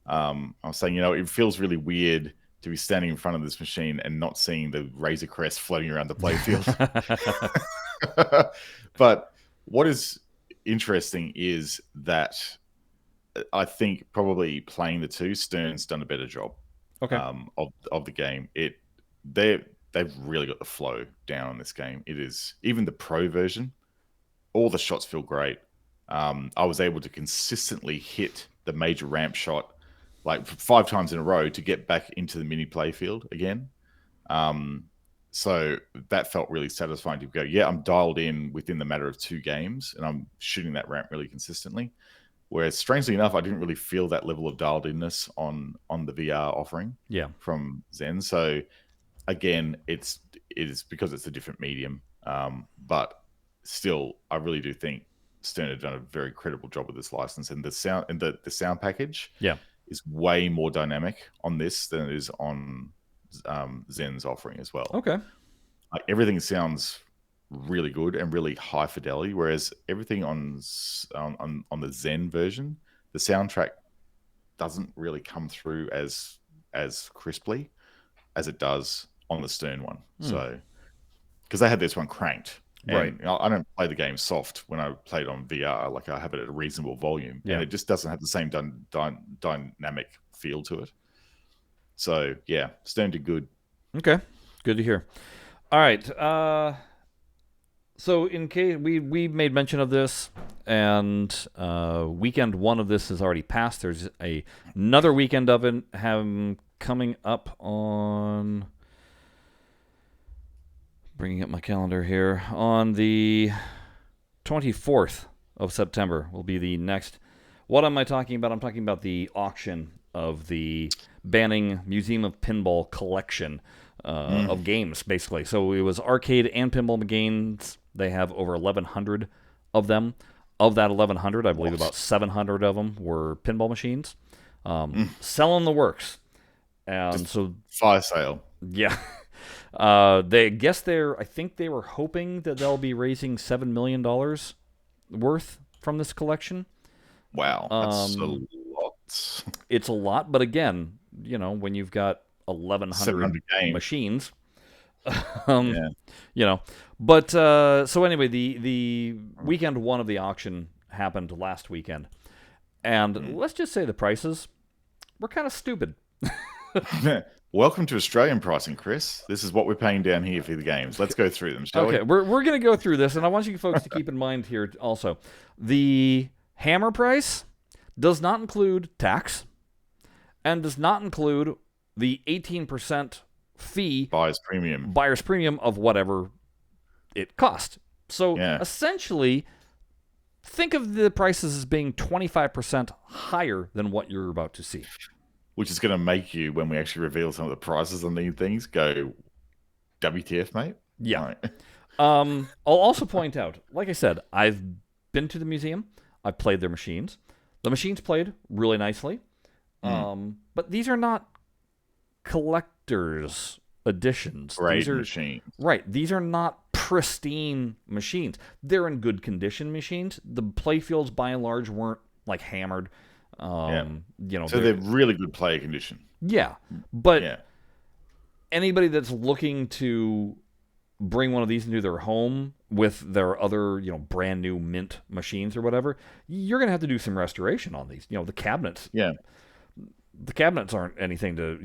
I was saying, it feels really weird to be standing in front of this machine and not seeing the Razor Crest floating around the playfield. But what is interesting is that I think probably playing the two, Stern's done a better job. Okay. Of the game. They've really got the flow down on this game. It is, even the pro version, all the shots feel great. I was able to consistently hit the major ramp shot like 5 times in a row to get back into the mini playfield again. So that felt really satisfying to go, yeah, I'm dialed in within the matter of 2 games and I'm shooting that ramp really consistently. Whereas, strangely enough, I didn't really feel that level of dialed inness on the VR offering from Zen. So again, it is because it's a different medium. But still, I really do think Stern have done a very credible job with this license, and the sound and the sound package is way more dynamic on this than it is on Zen's offering as well. Okay. Like, everything sounds really good and really high fidelity, whereas everything on the Zen version, the soundtrack doesn't really come through as crisply as it does on the Stern one. So, because they had this one cranked, and I don't play the game soft when I play it on VR. Like, I have it at a reasonable volume, and it just doesn't have the same dynamic feel to it. So yeah, Stern did good. Okay, good to hear. All right. So in case we made mention of this, and weekend 1 of this has already passed. There's another weekend of it coming up on bringing up my calendar here. On the 24th of September will be the next. What am I talking about? I'm talking about the auction of the Banning Museum of Pinball collection of games, basically. So it was arcade and pinball games. They have over 1,100 of them. Of that 1,100, I believe about 700 of them were pinball machines. Selling the works. And Just so fire sale. yeah. I think they were hoping that they'll be raising $7 million worth from this collection. Wow, that's a lot. It's a lot, but again, when you've got 1,100 machines, But so anyway, the weekend one of the auction happened last weekend, and let's just say the prices were kind of stupid. Welcome to Australian pricing, Chris. This is what we're paying down here for the games. Let's go through them, shall we? Okay, we're going to go through this, and I want you folks to keep in mind here also. The hammer price does not include tax and does not include the 18% fee buyer's premium of whatever it cost. So essentially, think of the prices as being 25% higher than what you're about to see. Which is going to make you, when we actually reveal some of the prices on these things, go, WTF, mate? Yeah. Right. I'll also point out, like I said, I've been to the museum. I've played their machines. The machines played really nicely. But these are not collector's editions. These are machines. Right. These are not pristine machines. They're in good condition machines. The playfields, by and large, weren't like hammered. So they're really good player condition. Yeah, but anybody that's looking to bring one of these into their home with their other, brand new mint machines or whatever, you're gonna have to do some restoration on these. The cabinets. Yeah, the cabinets aren't anything to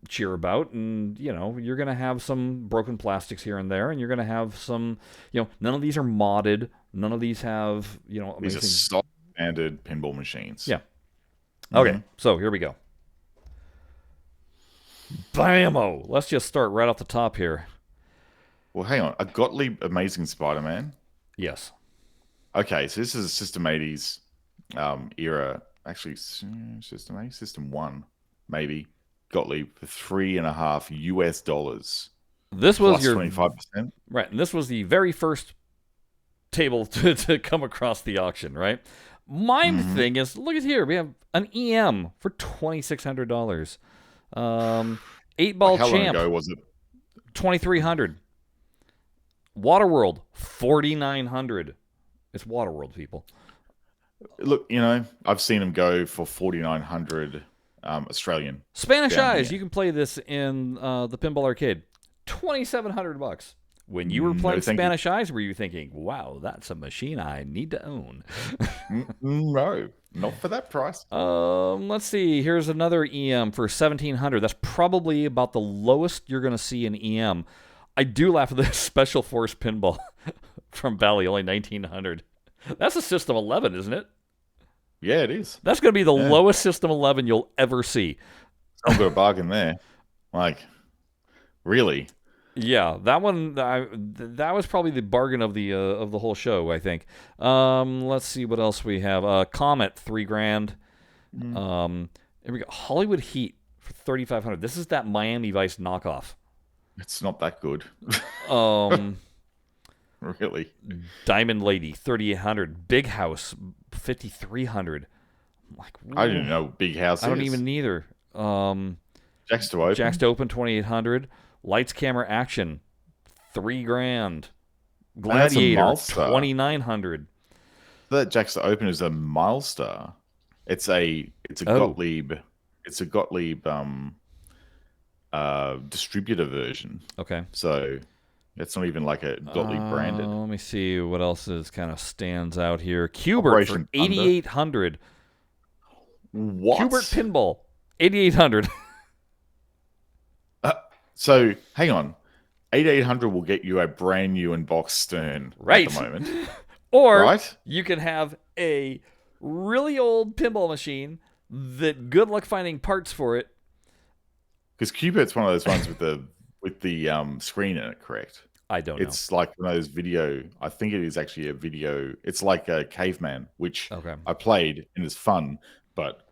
cheer about, and you're gonna have some broken plastics here and there, and you're gonna have some. None of these are modded. None of these have amazing. These are stock standard pinball machines. Yeah. Okay, so here we go. Bam-o! Let's just start right off the top here. Well, hang on. A Gottlieb Amazing Spider-Man? Yes. Okay, so this is a System 80s era. Actually, System 80? System 1, maybe. Gottlieb for $3.50 US. This was your 25%. Right, and this was the very first table to come across the auction, right? My thing is, look at here. We have an EM for $2,600. 8-ball How champ. How long ago was it? $2,300. Waterworld, $4,900. It's Waterworld, people. Look, I've seen them go for $4,900 Australian. Spanish Eyes. You can play this in the Pinball Arcade. $2,700. When you were playing Spanish Eyes, were you thinking, wow, that's a machine I need to own? No, not for that price. Let's see. Here's another EM for $1,700. That's probably about the lowest you're going to see in EM. I do laugh at this Special Force Pinball from Bally, only $1,900. That's a System 11, isn't it? Yeah, it is. That's going to be the lowest System 11 you'll ever see. I've got a bargain there. Like, really? Yeah, that one. That was probably the bargain of the whole show, I think. Let's see what else we have. Comet, $3,000. Here we go. Hollywood Heat for $3,500. This is that Miami Vice knockoff. It's not that good. Really. Diamond Lady, $3,800. Big House, $5,300. Like, I didn't know Big House. I don't even either. Jacks to Open. Jacks to Open, $2,800. Lights, Camera, Action, $3,000. Gladiator, $2,900. That Jacks to Open is a Milestar. It's a Gottlieb. It's a Gottlieb distributor version. Okay. So it's not even like a Gottlieb branded. Let me see what else kind of stands out here. Cubert for $8,800. What? Cubert Pinball, $8,800. So hang on, 8,800 will get you a brand new in-box Stern at the moment, or you can have a really old pinball machine that good luck finding parts for it. Because Cubert's one of those ones with the screen in it, correct? I don't know. It's like one of those video. I think it is actually a video. It's like a Caveman, which I played and it's fun, but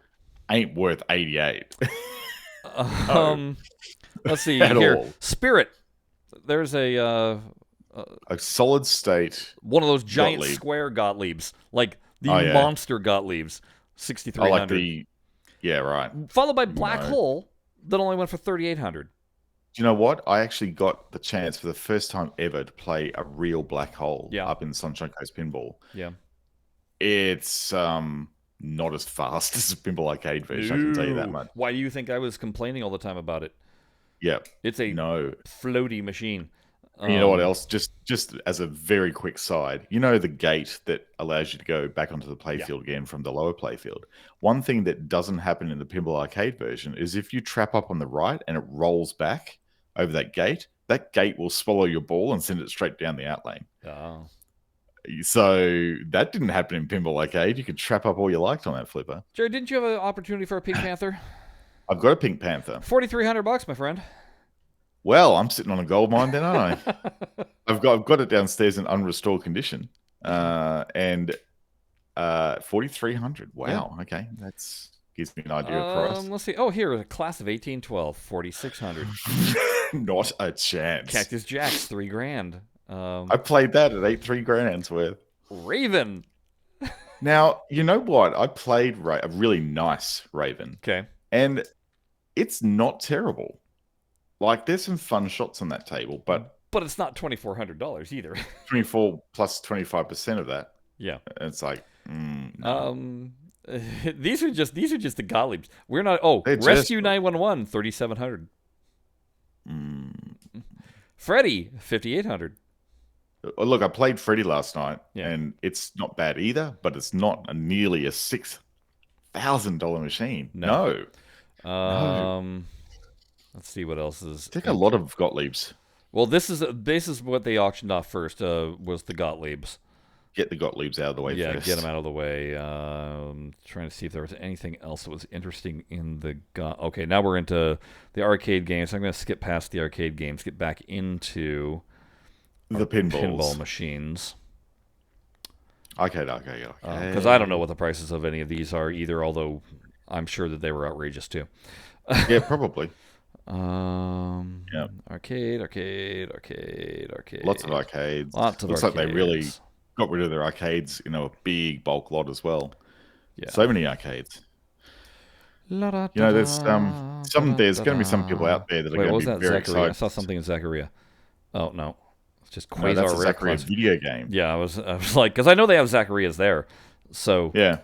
ain't worth 88. No, let's see at here. all. Spirit. There's a solid state. one of those giant Gottlieb. square Gottliebs, like the yeah. monster Gottliebs, 6,300. I like the right. Followed by Black Hole that only went for 3,800. Do you know what? I actually got the chance for the first time ever to play a real Black Hole up in Sunshine Coast Pinball. Yeah. It's not as fast as the Pinball Arcade version, I can tell you that much. Why do you think I was complaining all the time about it? Yeah. It's a floaty machine. You know what else? Just as a very quick side, you know the gate that allows you to go back onto the playfield again from the lower playfield? One thing that doesn't happen in the Pinball Arcade version is if you trap up on the right and it rolls back over that gate will swallow your ball and send it straight down the outlane. Oh. So that didn't happen in Pinball Arcade. You could trap up all you liked on that flipper. Jerry, didn't you have an opportunity for a Pink Panther? I've got a Pink Panther. $4,300, my friend. Well, I'm sitting on a gold mine then, aren't I? I've got it downstairs in unrestored condition. And 4,300. Wow. Yeah. Okay. That's gives me an idea of price. Let's see. Oh, here, a class of 1812, 4,600. Not a chance. Cactus Jacks, $3,000. I played that at 3 grand's worth. Raven. Now, you know what? I played a really nice Raven. Okay. And it's not terrible. Like, there's some fun shots on that table, but it's not $2,400 either. 24 plus 25% of that. Yeah. It's like, no. These are just the Gottliebs. We're not. Oh, Rescue 911, 3,700. Freddy, 5,800. Look, I played Freddy last night, and it's not bad either, but it's not nearly a $6,000 machine. No. Let's see what else is. I think a lot of Gottliebs. Well, this is what they auctioned off first. Was the Gottliebs. Get the Gottliebs out of the way first. Yeah, get them out of the way. Trying to see if there was anything else that was interesting in the... Okay, now we're into the arcade games. I'm going to skip past the arcade games, get back into the pinball machines. Okay. Because I don't know what the prices of any of these are either, although I'm sure that they were outrageous too. Yeah, probably. Arcade. Lots of arcades. Looks like they really got rid of their arcades in a big bulk lot as well. Yeah. So many arcades. You know, there's there's going to be some people out there that are going to be very excited. I saw something in Zaccaria. Oh no, it's just Quasar. No, that's a Zaccaria video game. Yeah, I was like, because I know they have Zaccarias there. So yeah.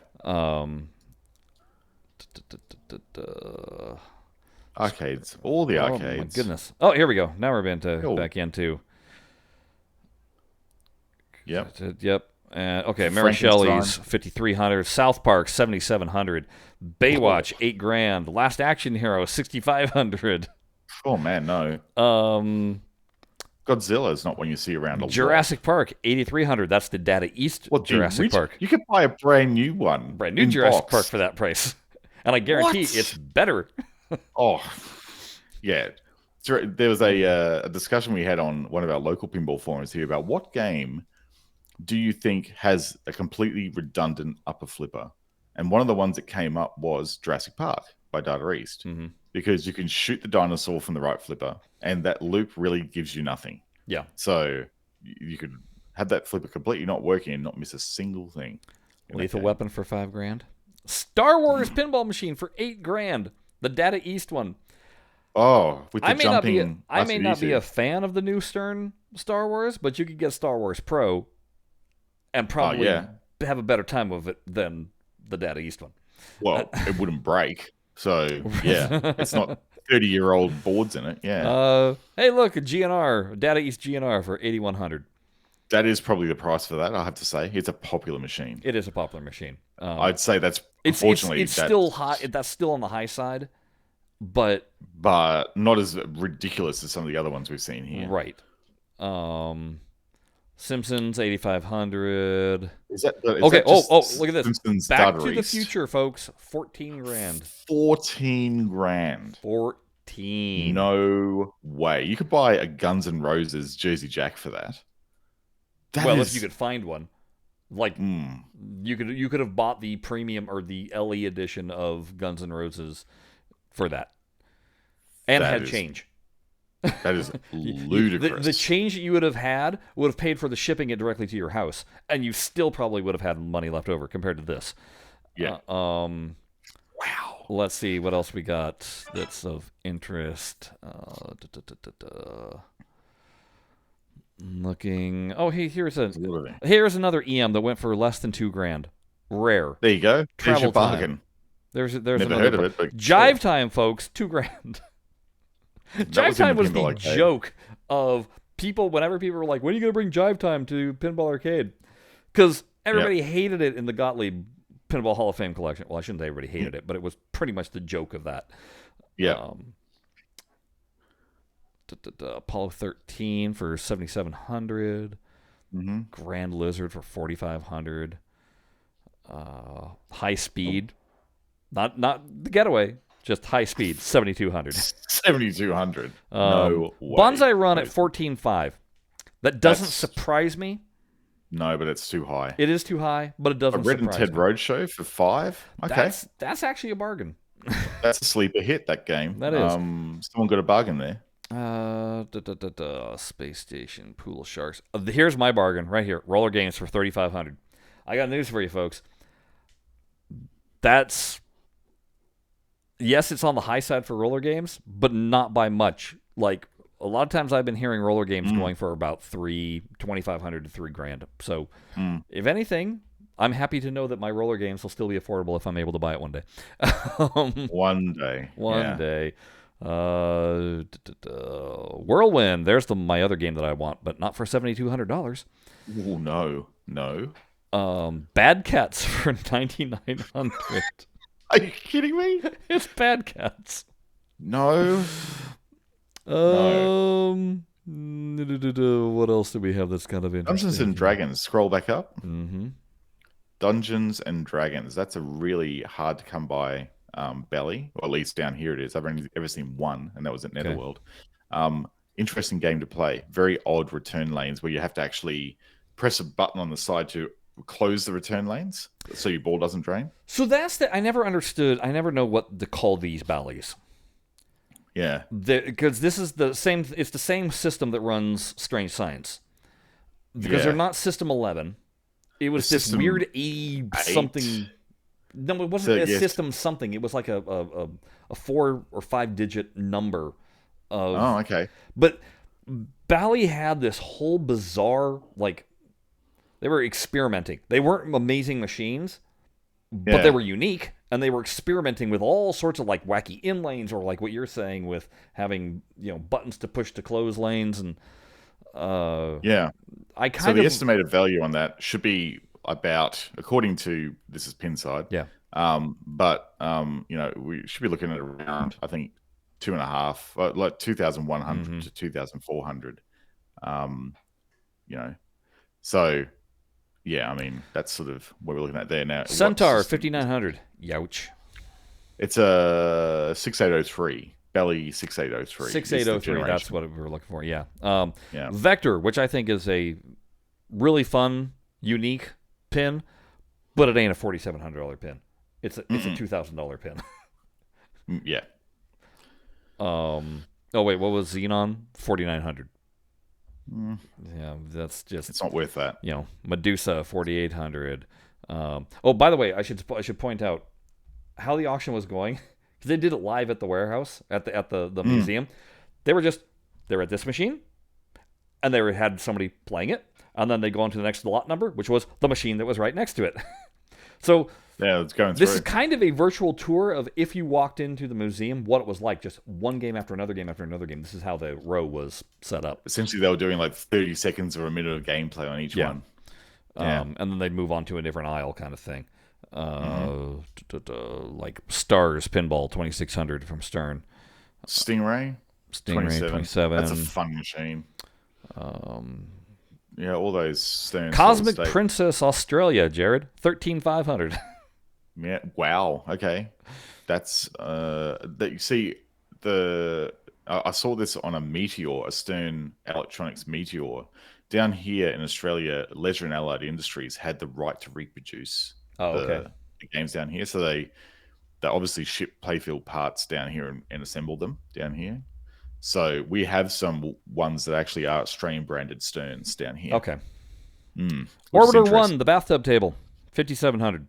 Arcades, all the arcades. Oh my goodness! Oh, here we go. Now we're back into. Yep. Okay, Mary Shelley's 5,300, South Park 7,700, Baywatch $8,000, Last Action Hero 6,500. Oh man, no. Godzilla is not one you see around a lot. Jurassic Park 8,300. That's the Data East Jurassic Park. You could buy a brand new one, brand new Jurassic Park for that price, and I guarantee it's better. Oh, yeah. There was a discussion we had on one of our local pinball forums here about what game do you think has a completely redundant upper flipper? And one of the ones that came up was Jurassic Park by Data East, because you can shoot the dinosaur from the right flipper, and that loop really gives you nothing. Yeah. So you could have that flipper completely not working and not miss a single thing. Lethal Weapon for $5,000. Star Wars pinball machine for $8,000. The Data East one. Oh, with the jumping. I may not be a fan of the new Stern Star Wars, but you could get Star Wars Pro and probably have a better time with it than the Data East one. Well, it wouldn't break. So, yeah, it's not 30-year-old boards in it. Yeah. Hey, look, a GNR, Data East GNR for $8,100. That is probably the price for that, I have to say. It's a popular machine. It is a popular machine. I'd say that's, unfortunately... It's still high. That's still on the high side, but not as ridiculous as some of the other ones we've seen here. Right. Simpsons, 8,500. Okay. Look at this. Simpsons Back to the Future, folks. $14,000. $14,000. 13. No way. You could buy a Guns N' Roses Jersey Jack for that. If you could find one. Like, you could have bought the premium or the LE edition of Guns N' Roses for that. And had change. That is ludicrous. The change that you would have paid for the shipping it directly to your house, and you still probably would have had money left over compared to this. Yeah. Wow. Let's see what else we got that's of interest. Looking. Oh, hey, here's another EM that went for less than $2,000. Rare. There you go. Travel your bargain. There's Never another heard of it, but Jive Time, folks, $2,000. Jive Time was the joke of people. Whenever people were like, "When are you going to bring Jive Time to Pinball Arcade?" Because everybody hated it in the Gottlieb Pinball Hall of Fame collection. Well, I shouldn't say everybody hated it, but it was pretty much the joke of that. Yeah. Apollo 13 for 7,700. Grand Lizard for 4,500. High Speed, not the Getaway, just High Speed, 7,200. 7,200. No way. Bonsai Run at 14,500. That doesn't surprise me. No, but it's too high. It is too high, but it doesn't surprise me. A Red and Ted Roadshow for 5. Okay, that's actually a bargain. That's a sleeper hit. That game. That is. Someone got a bargain there. Space Station, Pool of Sharks. Here's my bargain right here. Roller Games for 3,500. I got news for you, folks. Yes, it's on the high side for roller games, but not by much. Like, a lot of times I've been hearing roller games going for about $2,500 to $3,000. So, if anything, I'm happy to know that my roller games will still be affordable if I'm able to buy it one day. One day. One day. Whirlwind. There's my other game that I want, but not for $7,200. Oh, no. Bad Cats for 9,900. Are you kidding me? It's Bad Cats. No. What else do we have that's kind of interesting? Dungeons and Dragons. Scroll back up. Mm-hmm. Dungeons and Dragons. That's a really hard to come by belly, or at least down here it is. I've only ever seen one, and that was at Netherworld. Interesting game to play. Very odd return lanes where you have to actually press a button on the side to close the return lanes so your ball doesn't drain. So that's I never understood. I never know what to call these bellies. Yeah, because this is the same. It's the same system that runs Strange Science. Because they're not System 11. It was this weird 80 something. No, it wasn't a system something. It was like a 4 or 5 digit number. Oh, okay. But Bally had this whole bizarre, like, they were experimenting. They weren't amazing machines, but they were unique, and they were experimenting with all sorts of like wacky in lanes, or like what you're saying with having buttons to push to close lanes, and so the estimated value on that should be about, according to this is Pinside, we should be looking at around, I think, 2.5, like 2,100 to 2,400. So yeah, I mean that's sort of what we're looking at there now. Centaur 5,900. Youch. It's a 6803. Belly 6803. 6803. That's what we were looking for. Yeah. Vector, which I think is a really fun, unique pin, but it ain't a $4,700 pin. It's a $2,000 pin. Yeah. Oh wait, what was Xenon? 4,900. Yeah, that's just, it's not worth that. Medusa 4,800. By the way, I should point out how the auction was going, because they did it live at the warehouse at the museum. They were at this machine, and they had somebody playing it, and then they go on to the next lot number, which was the machine that was right next to it. So yeah, it's going. This is kind of a virtual tour of if you walked into the museum, what it was like, just one game after another game after another game. This is how the row was set up. Essentially, they were doing like 30 seconds or a minute of gameplay on each one. And then they'd move on to a different aisle kind of thing. Like Stars Pinball 2,600 from Stern. Stingray 27. That's a fun machine. All those Stern. Cosmic Princess Australia, Jared, 13,500. Yeah. Wow. Okay. That's that. You see, I saw this on a Meteor, a Stern Electronics Meteor. Down here in Australia, Leisure and Allied Industries had the right to reproduce Okay. the games down here. So they obviously ship playfield parts down here and assemble them down here. So we have some ones that actually are Australian branded Sterns down here. Okay. Which Orbiter is 1, the bathtub table, $5,700.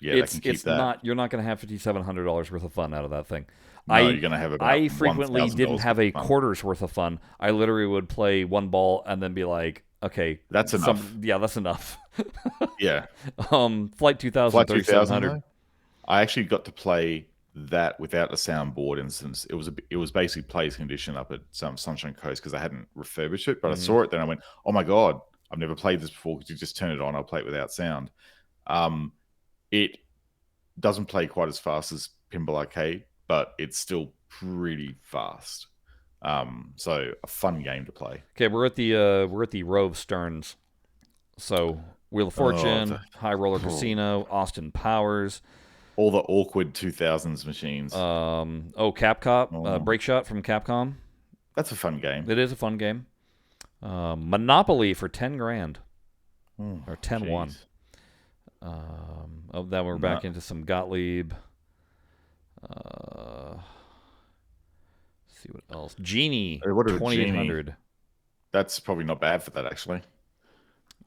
Yeah, they can keep that. Not. You're not going to have $5,700 worth of fun out of that thing. No, you're going to have about I frequently didn't $1,000 have a fun. quarter's worth of fun. I literally would play one ball and then be like, okay, That's enough. Yeah, that's enough. Yeah. Flight 2000, Flight 3,700. 2000, I actually got to play that without a soundboard instance. It was basically plays condition up at some Sunshine Coast because I hadn't refurbished it, but I saw it, then I went, oh my God, I've never played this before because you just turn it on, I'll play it without sound. It doesn't play quite as fast as Pinball Arcade, but it's still pretty fast. So a fun game to play. Okay, we're at the row of Sterns. So Wheel of Fortune, High Roller Casino, Austin Powers, all the awkward 2000s machines. Capcom, Break Shot from Capcom. That's a fun game. It is a fun game. Monopoly for $10,000 or 10-1. Then we're back into some Gottlieb. See what else. Genie, 2,800. That's probably not bad for that, actually.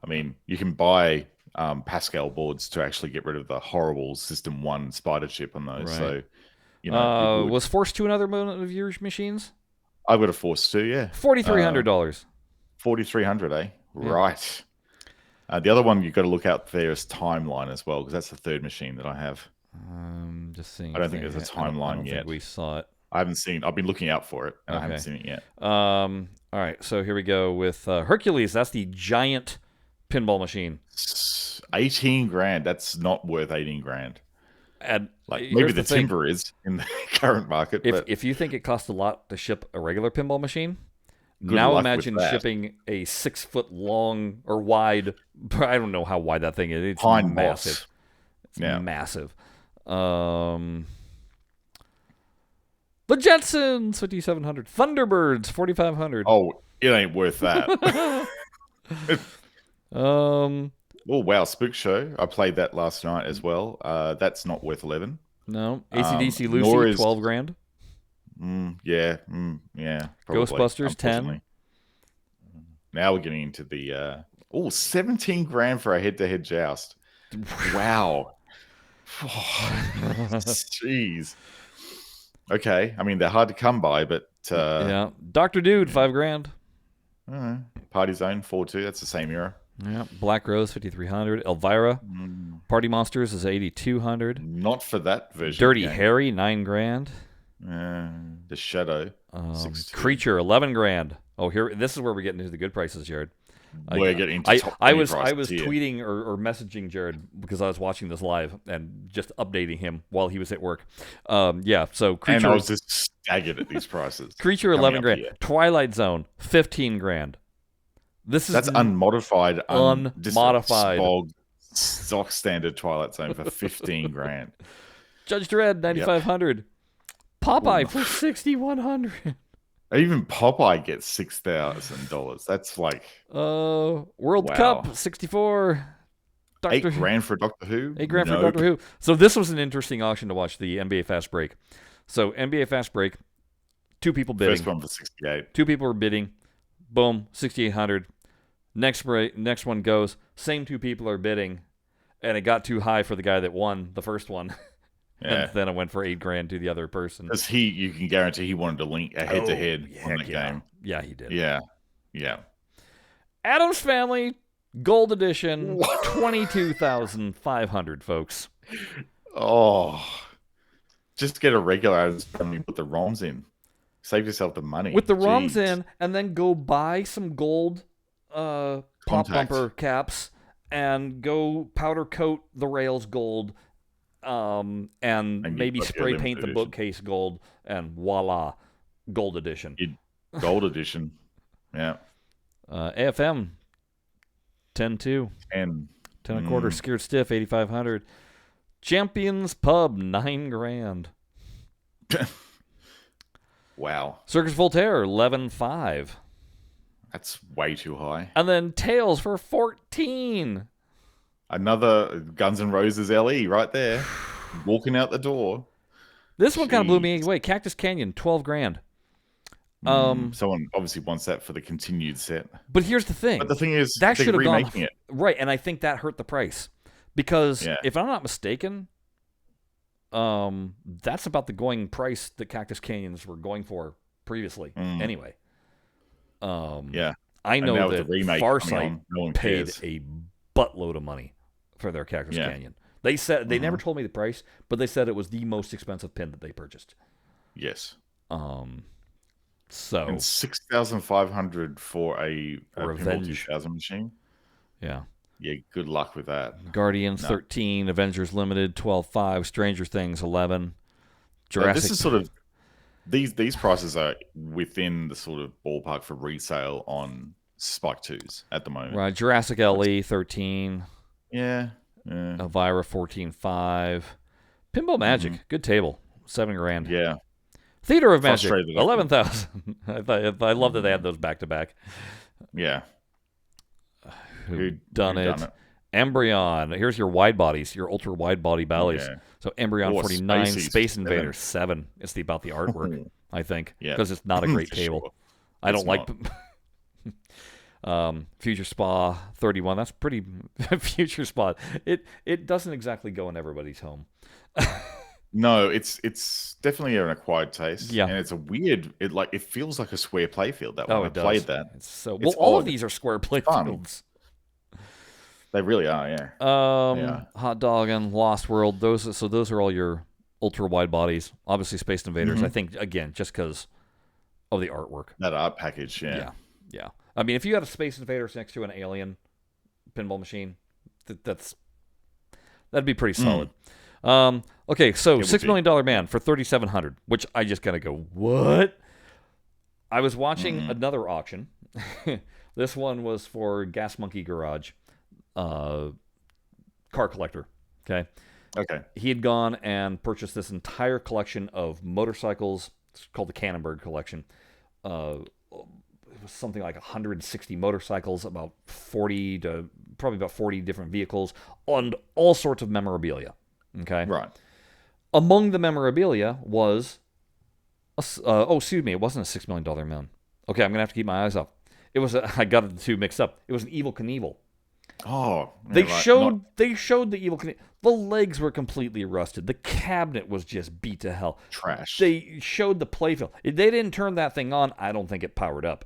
I mean, you can buy Pascal boards to actually get rid of the horrible System 1 spider chip on those. Right. So, was Force 2 another one of your machines? I've got a Force 2, yeah. $4,300. $4,300, eh? Yeah. Right. The other one you've got to look out there is Timeline as well, because that's the third machine that I have. Just seeing. I don't think there's a Timeline I don't yet. Think we saw it. I've been looking out for it, and I haven't seen it yet. All right, so here we go with Hercules. That's the giant pinball machine. 18 grand. That's not worth 18 grand. And maybe the timber is in the current market. If you think it costs a lot to ship a regular pinball machine, now imagine shipping a 6 foot long or wide. I don't know how wide that thing is. It's massive. It's massive. The Jetsons, 5,700. Thunderbirds, 4,500. Oh, it ain't worth that. Oh wow, Spook Show. I played that last night as well. That's not worth 11. No. AC/DC Lucy, 12 grand. Yeah. Probably, Ghostbusters, 10. Now we're getting into the 17 grand for a head-to-head joust. Wow. Jeez. Okay, I mean they're hard to come by, but yeah. Dr. Dude, 5 grand. Party Zone 4-2. That's the same era. Yeah. Black Rose, 5,300. Elvira, Party Monsters is 8,200. Not for that version. Dirty Harry, 9 grand. The Shadow, 6. Creature, 11 grand. Oh, this is where we're getting into the good prices, Jared. We're getting into top I was here. tweeting or messaging Jared because I was watching this live and just updating him while he was at work. So Creature, and I was just staggered at these prices. Creature, 11 grand. Here. Twilight Zone, 15 grand. That's unmodified, unmodified stock standard Twilight Zone for 15 grand. Judge Dredd, 9,500. Popeye for 6,100. Even Popeye gets $6,000. That's like World Cup 64. $8 grand for Doctor Who. $8 grand for Doctor Who. So this was an interesting auction to watch, the NBA Fast Break. So NBA Fast Break, 2 people bidding. First one for 68. 2 people were bidding. Boom, 6,800. Next one goes. Same 2 people are bidding, and it got too high for the guy that won the first one. Yeah. And then it went for $8 grand to the other person. Because you can guarantee he wanted to link a head-to-head on the game. Yeah, he did. Yeah. Addams Family Gold Edition, 22,500, folks. Oh, just get a regular Addams Family, put the ROMs in. Save yourself the money. With the ROMs in, and then go buy some gold pop bumper caps and go powder coat the rails gold. And maybe spray paint the bookcase gold, and voila, gold edition. Gold edition, yeah. AFM, 10-2. 10 a quarter. Scared Stiff, 8,500. Champions Pub, 9 grand. Wow. Circus Voltaire, 11.5. That's way too high. And then Tails for 14. Another Guns N' Roses LE right there. Walking out the door. This one kind of blew me away. Cactus Canyon, 12 grand. Someone obviously wants that for the continued set. But here's the thing. But the thing is, that they're should have gone remaking it. Right, and I think that hurt the price. Because if I'm not mistaken, that's about the going price that Cactus Canyons were going for previously. Anyway. I know that Farsight paid a buttload of money for their Cactus Canyon. They said they never told me the price, but they said it was the most expensive pin that they purchased. Yes. So and 6,500 for a Pinball 2000 machine. Yeah. Yeah. Good luck with that. Guardians 13, Avengers Limited 12.5, Stranger Things 11, Jurassic. This is sort of these prices are within the sort of ballpark for resale on Spike 2s at the moment. Right. Jurassic LE 13. Yeah. Elvira 14.5. Pinball Magic, good table, 7 grand. Yeah. Theater of Magic, 11,000. I love that they had those back to back. Yeah. Who done it? Embryon. Here's your wide bodies, your ultra wide body Bally's. Okay. So Embryon 49, Space Invader 7. It's about the artwork, I think, because it's not a great table. Sure. I don't like. Future Spa 31. That's pretty. Future Spa. It doesn't exactly go in everybody's home. No, it's definitely an acquired taste. Yeah, and it's a weird. It feels like a square playfield. That one. I played that. It's so well. All of these are square playfields. They really are. Yeah. Hot Dog and Lost World. Those are all your ultra wide bodies. Obviously, Space Invaders. I think again just because of the artwork. That art package. Yeah. I mean, if you had a Space Invaders next to an Alien pinball machine, that'd be pretty solid. Okay, so $6 Million Man for $3,700, which I just gotta go, what? I was watching another auction. This one was for Gas Monkey Garage, car collector. Okay. He had gone and purchased this entire collection of motorcycles. It's called the Cannonberg collection. It was something like 160 motorcycles, about 40 different vehicles, and all sorts of memorabilia. Okay. Right. Among the memorabilia was, it wasn't a $6 Million Man. Okay, I'm gonna have to keep my eyes up. It was I got the two mixed up. It was an Evel Knievel. Oh, they showed the Evel Knievel. The legs were completely rusted. The cabinet was just beat to hell. Trash. They showed the playfield. They didn't turn that thing on. I don't think it powered up.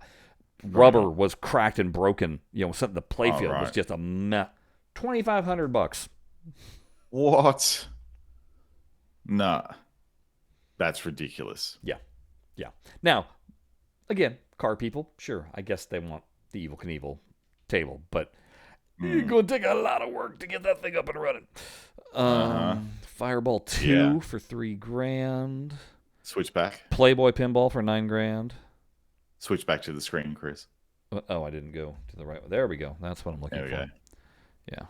Rubber was cracked and broken. Something. The playfield was just a mess. $2,500. What? Nah. That's ridiculous. Yeah. Now, again, car people, sure, I guess they want the Evel Knievel table, but it's going to take a lot of work to get that thing up and running. Fireball 2 for $3 grand. Switchback. Playboy Pinball for $9 grand. Switch back to the screen, Chris. Oh, I didn't go to the right one. There we go. That's what I'm looking for. Go. Yeah.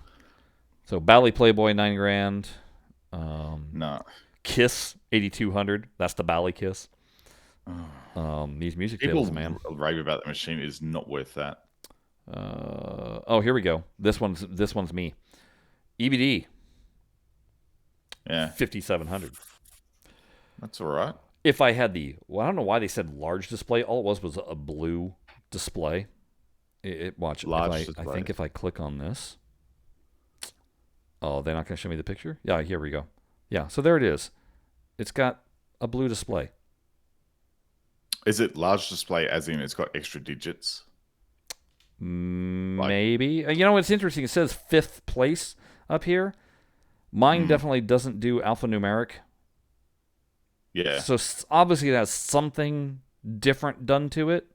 So Bally Playboy, $9 grand. No. Kiss 8,200. That's the Bally Kiss. These music tables, man. Rave about the machine is not worth that. Here we go. This one's me. EBD. Yeah. 5,700. That's all right. If I had I don't know why they said large display. All it was a blue display. Watch. Large display. I think if I click on this. Oh, they're not going to show me the picture? Yeah, here we go. Yeah, so there it is. It's got a blue display. Is it large display as in it's got extra digits? Maybe. It's interesting. It says 5th place up here. Mine definitely doesn't do alphanumeric. Yeah. So obviously it has something different done to it.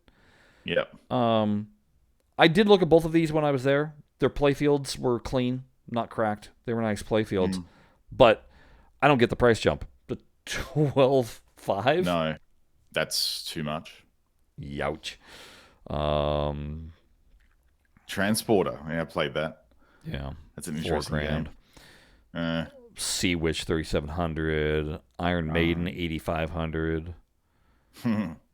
Yep. I did look at both of these when I was there. Their playfields were clean, not cracked. They were nice playfields. But I don't get the price jump. The 12.5? No. That's too much. Youch. Transporter. Yeah, I played that. Yeah. That's an interesting game. Sea Witch 3,700. Iron Maiden 8,500.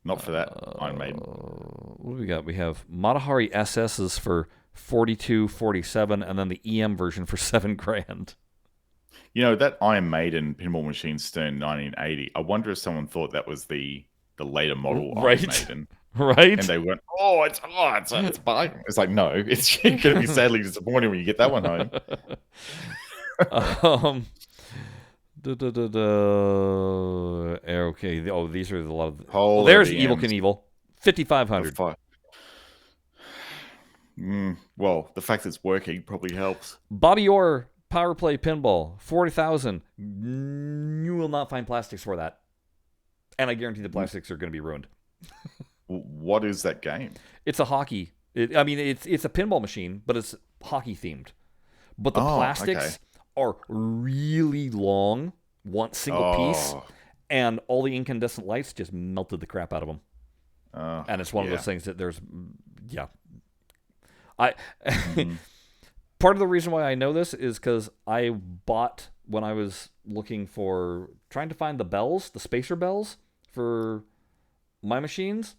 Not for that Iron Maiden. What do we got? We have Matahari SS's for 42.47, and then the EM version for $7,000. You know, that Iron Maiden pinball machine Stern 1980, I wonder if someone thought that was the later model Iron Maiden. Right? And they went, it's bargain. It's like, no, it's you're going to be sadly disappointed when you get that one home. Okay. Oh, these are a lot of... there's Evil Knievel. 5,500. Well, the fact that it's working probably helps. Bobby Orr Power Play Pinball. 40,000. You will not find plastics for that. And I guarantee the plastics are going to be ruined. What is that game? It's a hockey. It's a pinball machine, but it's hockey themed. But the plastics are really long, one single piece, and all the incandescent lights just melted the crap out of them. And it's one of those things that there's, part of the reason why I know this is because I bought, when I was trying to find the spacer bells for my machines.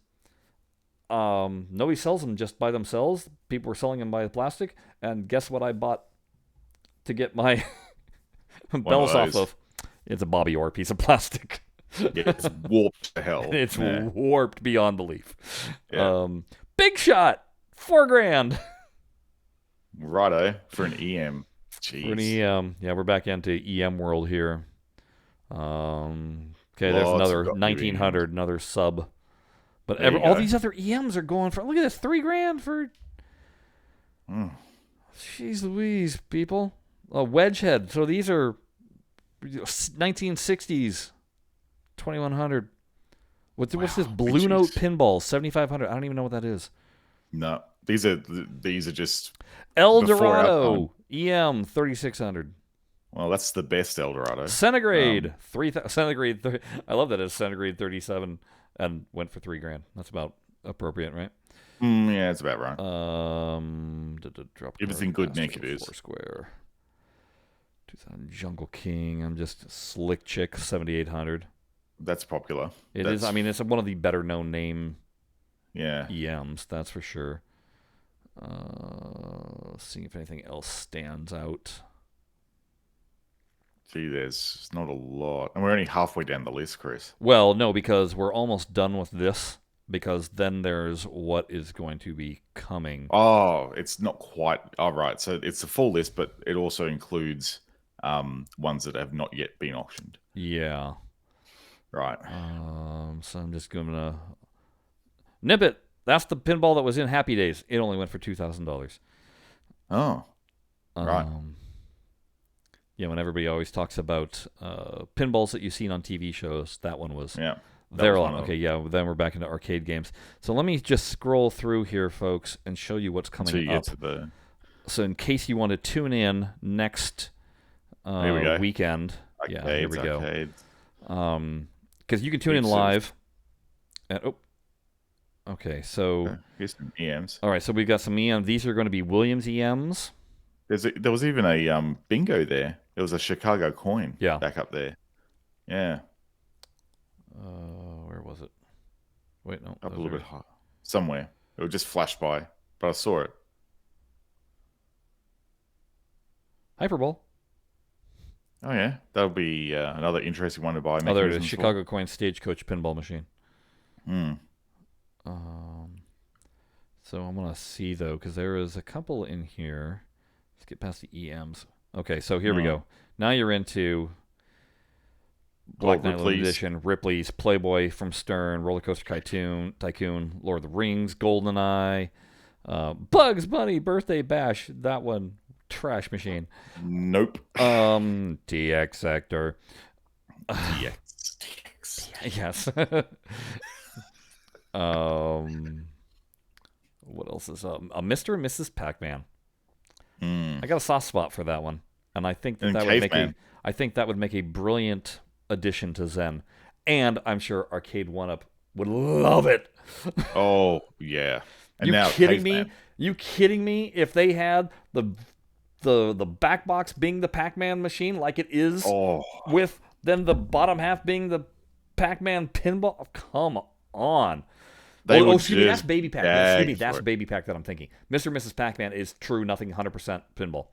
Nobody sells them just by themselves. People were selling them by the plastic. And guess what I bought to get my bells off of? It's a Bobby Orr piece of plastic. It's warped to hell. It's warped beyond belief. Yeah. Big Shot, $4,000. Righto, for an EM. Jeez. For an EM. Yeah, we're back into EM world here. Okay, there's another 1,900, another sub. But all these other EMs are going for, look at this, $3,000 for... Jeez Louise, people. A wedge head. So these are 1960s, 2,100. What's this Blue Note pinball, 7,500? I don't even know what that is. No, these are just El Dorado EM 3,600. Well, that's the best El Dorado. Centigrade Centigrade. I love that it's Centigrade 37 and went for $3,000. That's about appropriate, right? Yeah, it's about right. Drop if it's in good nick, it is. Foursquare. 2000 Jungle King. I'm just Slick Chick 7,800. That's popular. It is. I mean, it's one of the better known name. Yeah. EMs, that's for sure. Seeing if anything else stands out. Gee, there's not a lot. And we're only halfway down the list, Chris. Well, no, because we're almost done with this. Because then there's what is going to be coming. Oh, it's not quite. Oh, right. So it's a full list, but it also includes ones that have not yet been auctioned. Yeah. Right. So I'm just going to... Nip it. That's the pinball that was in Happy Days. It only went for $2,000. Oh. Right. Yeah, when everybody always talks about pinballs that you've seen on TV shows, that one was... Yeah. They're on. Okay, yeah, then we're back into arcade games. So let me just scroll through here, folks, and show you what's coming up. So in case you want to tune in next weekend. Arcades, here we go. Because you can tune in live. And, okay, so... Here's some EMs. All right, so we've got some EMs. These are going to be Williams EMs. There was even a bingo there. There was a Chicago coin back up there. Yeah. Where was it? Wait, no. Up a little bit high. Somewhere. It would just flash by, but I saw it. Hyperbole. Oh, yeah. That'll be another interesting one to buy. Oh, there it is. Chicago Coin Stagecoach Pinball Machine. So I'm going to see, though, because there is a couple in here. Let's get past the EMs. Okay, so here we go. Now you're into... Black Knight Limited Edition, Ripley's, Playboy from Stern, Roller Coaster Tycoon, Lord of the Rings, GoldenEye, Bugs Bunny Birthday Bash. That one, trash machine. Nope. DX Sector. DX. Yes. What else is up? Mr. and Mrs. Pac-Man. I got a soft spot for that one, and I think that would make a brilliant addition to Zen, and I'm sure Arcade 1-Up would love it. Oh yeah! And you now kidding me? You kidding me? If they had the back box being the Pac-Man machine like it is, with then the bottom half being the Pac-Man Pinball. Oh, come on. Excuse me, that's Baby Pac. Excuse me, that's it. Baby Pac that I'm thinking. Mr. and Mrs. Pac-Man is true, nothing, 100% pinball.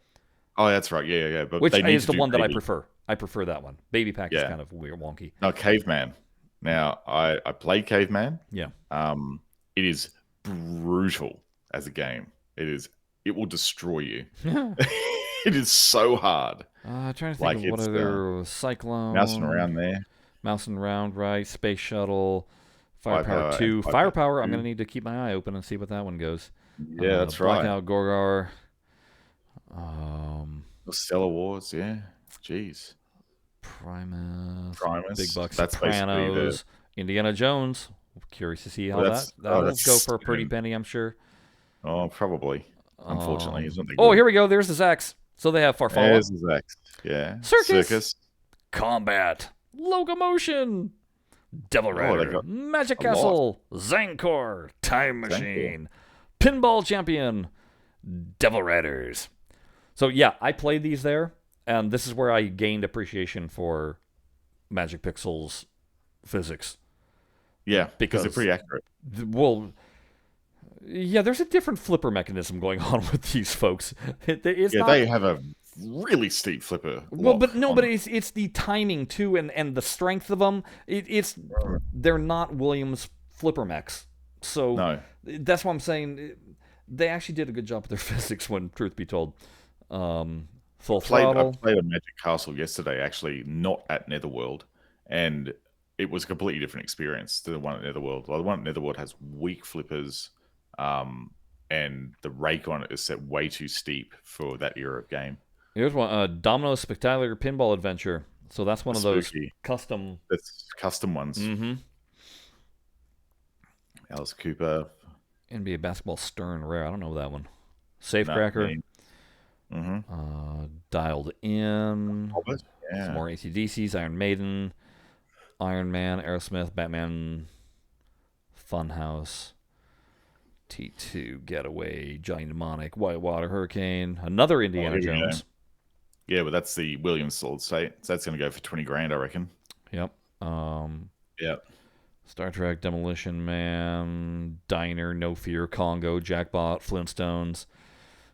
Oh, that's right. Yeah. But Which they need is to the do one that I Baby. prefer. I prefer that one. Baby Pac is kind of weird, wonky. No, Caveman. Now, I played Caveman. Yeah. It is brutal as a game. It will destroy you. It is so hard. Trying to think of what other Cyclone. Mousing around there. Mousing around, right. Space Shuttle. Firepower 2. Firepower, I'm going to need to keep my eye open and see what that one goes. Yeah, that's right. Blackout Gorgar. Stellar Wars, yeah. Jeez. Primus. Big Buck That's Sopranos. Indiana Jones. Curious to see how that'll go for a pretty penny, I'm sure. Oh, probably. Unfortunately, isn't it? Oh, here we go. There's the Zax. So they have Farfalla. There's the Zax. Yeah. Circus. Combat. Locomotion. Devil Rider. Magic Castle. Zancor. Time Machine. Pinball Champion. Devil Riders. So, yeah, I played these there, and this is where I gained appreciation for Magic Pixels physics. Yeah, because they're pretty accurate. Well, yeah, there's a different flipper mechanism going on with these folks. They have a really steep flipper. But it's the timing too, and the strength of them. They're not Williams flipper mechs, so that's why I'm saying they actually did a good job with their physics. When truth be told, Full Throttle. I played a Magic Castle yesterday, actually, not at Netherworld, and it was a completely different experience to the one at Netherworld. Well, the one at Netherworld has weak flippers, and the rake on it is set way too steep for that era of game. Here's one, Domino's Spectacular Pinball Adventure. So that's one of those custom... That's custom ones. Mm-hmm. Alice Cooper. NBA Basketball Stern Rare. I don't know that one. Safecracker. Dialed In. Yeah. Some more AC/DCs. Iron Maiden. Iron Man. Aerosmith. Batman. Funhouse. T2. Getaway. Johnny Mnemonic. Whitewater Hurricane. Another Indiana Jones. Yeah, but that's the Williams solid state. So that's going to go for $20,000, I reckon. Yep. Yep. Star Trek, Demolition Man, Diner, No Fear, Congo, Jackpot, Flintstones,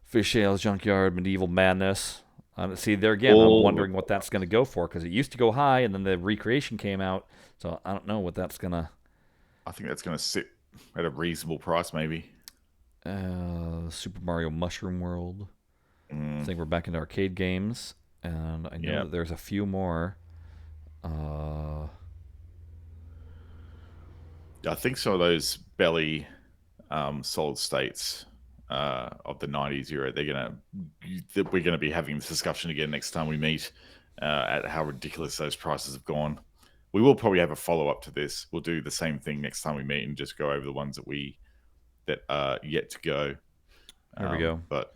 Fish Ales, Junkyard, Medieval Madness. See, there again, I'm wondering what that's going to go for, because it used to go high, and then the recreation came out, so I don't know what that's going to... I think that's going to sit at a reasonable price, maybe. Super Mario Mushroom World. I think we're back into arcade games, and I know that there's a few more. I think some of those belly solid states of the 90s era, we're gonna be having this discussion again next time we meet at how ridiculous those prices have gone. We will probably have a follow-up to this. We'll do the same thing next time we meet and just go over the ones that are yet to go. There we go. But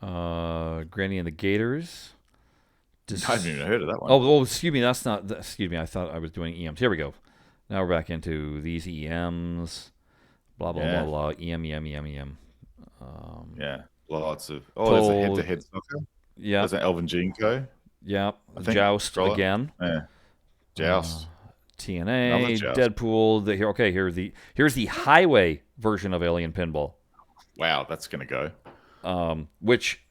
Granny and the Gators. I haven't even heard of that one. Oh, excuse me. That's not... Excuse me. I thought I was doing EMs. Here we go. Now we're back into these EMs. Blah, blah, blah, blah. EM. Yeah. Lots of... there's a head-to-head soccer. Yeah. There's an Elvin Jeanco. Yeah. Joust again. Yeah. Joust. TNA. Deadpool. Here's the highway version of Alien Pinball. Wow, that's going to go. Which,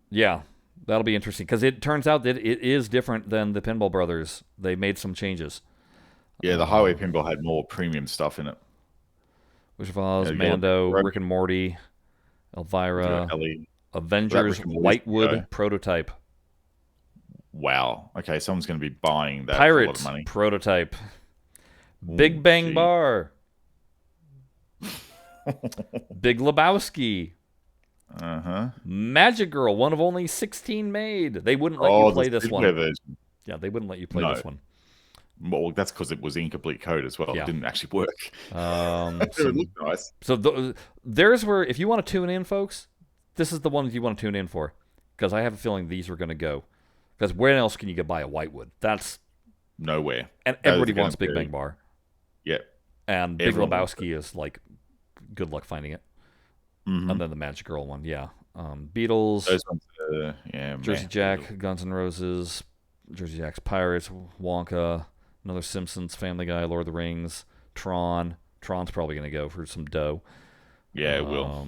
yeah, that'll be interesting, because it turns out that it is different than the Pinball Brothers. They made some changes. Yeah, the Highway Pinball had more premium stuff in it. Wizard of Oz, Mando, Rick and Morty, Elvira, Avengers, Whitewood prototype. Wow. Okay, someone's going to be buying that Pirate for a lot of money. Prototype. Big Bang Bar. Big Lebowski. Magic Girl, one of only 16 made. They wouldn't let you play this one. Version. Yeah, they wouldn't let you play this one. Well, that's because it was incomplete code as well. Yeah. It didn't actually work. It looked nice. So there's where, if you want to tune in, folks, this is the ones you want to tune in for. Because I have a feeling these are going to go. Because where else can you get buy a Whitewood? That's nowhere. And everybody wants Big Bang Bar. Yeah. And Big Lebowski is like, good luck finding it. And then the Magic Girl one, yeah. Beatles, those ones, Jersey Jack, Guns N' Roses, Jersey Jack's Pirates, Wonka, Another Simpsons, Family Guy, Lord of the Rings, Tron. Tron's probably going to go for some dough. Yeah, it will.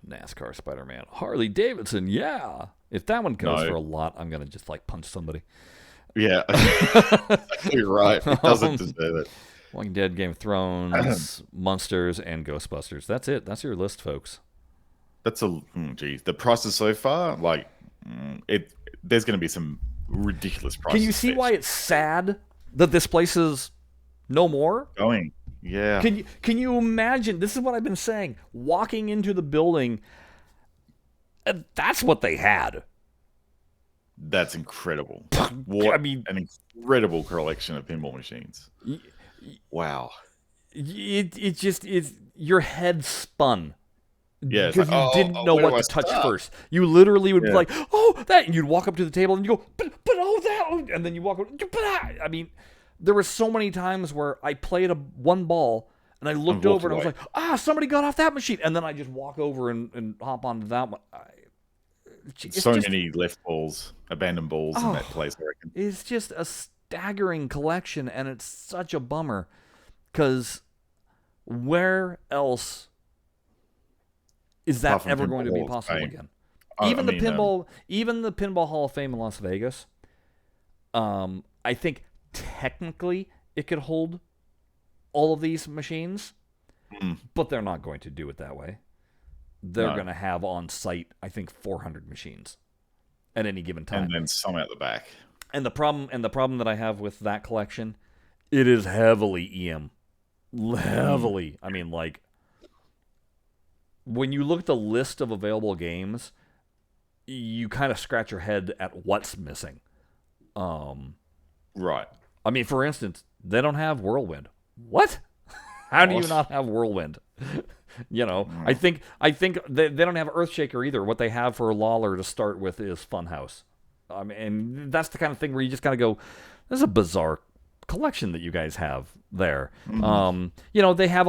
NASCAR, Spider-Man, Harley Davidson. Yeah, if that one goes for a lot, I'm going to just like punch somebody. Yeah, you're right. It doesn't deserve it. Walking Dead, Game of Thrones, Monsters, and Ghostbusters. That's it. That's your list, folks. That's geez. The prices so far, like there's going to be some ridiculous prices. Can you see why it's sad that this place is no more? Going. Yeah. Can you imagine? This is what I've been saying. Walking into the building, that's what they had. That's incredible. What an incredible collection of pinball machines. Wow. It just is. Your head spun. Yeah, because you didn't know what to touch first. You literally would be like, "Oh, that," and you'd walk up to the table and you go, "But oh, that," and then you walk up. I mean, there were so many times where I played one ball and I looked over and I was like, somebody got off that machine, and then I just walk over and hop onto that one. So many left balls, abandoned balls in that place, I reckon. It's just a staggering collection, and it's such a bummer because where else is that ever going to be possible again? Even the Pinball Hall of Fame in Las Vegas, I think technically it could hold all of these machines, but they're not going to do it that way. They're going to have on site, I think, 400 machines at any given time, and then some out the back. And the problem that I have with that collection, it is heavily EM, heavily. I mean, like, when you look at the list of available games, you kind of scratch your head at what's missing. Right. I mean, for instance, they don't have Whirlwind. What? How do you not have Whirlwind? You know, I think they don't have Earthshaker either. What they have for Lawler to start with is Funhouse. I mean, and that's the kind of thing where you just kind of go, "This is a bizarre collection that you guys have there." You know, they have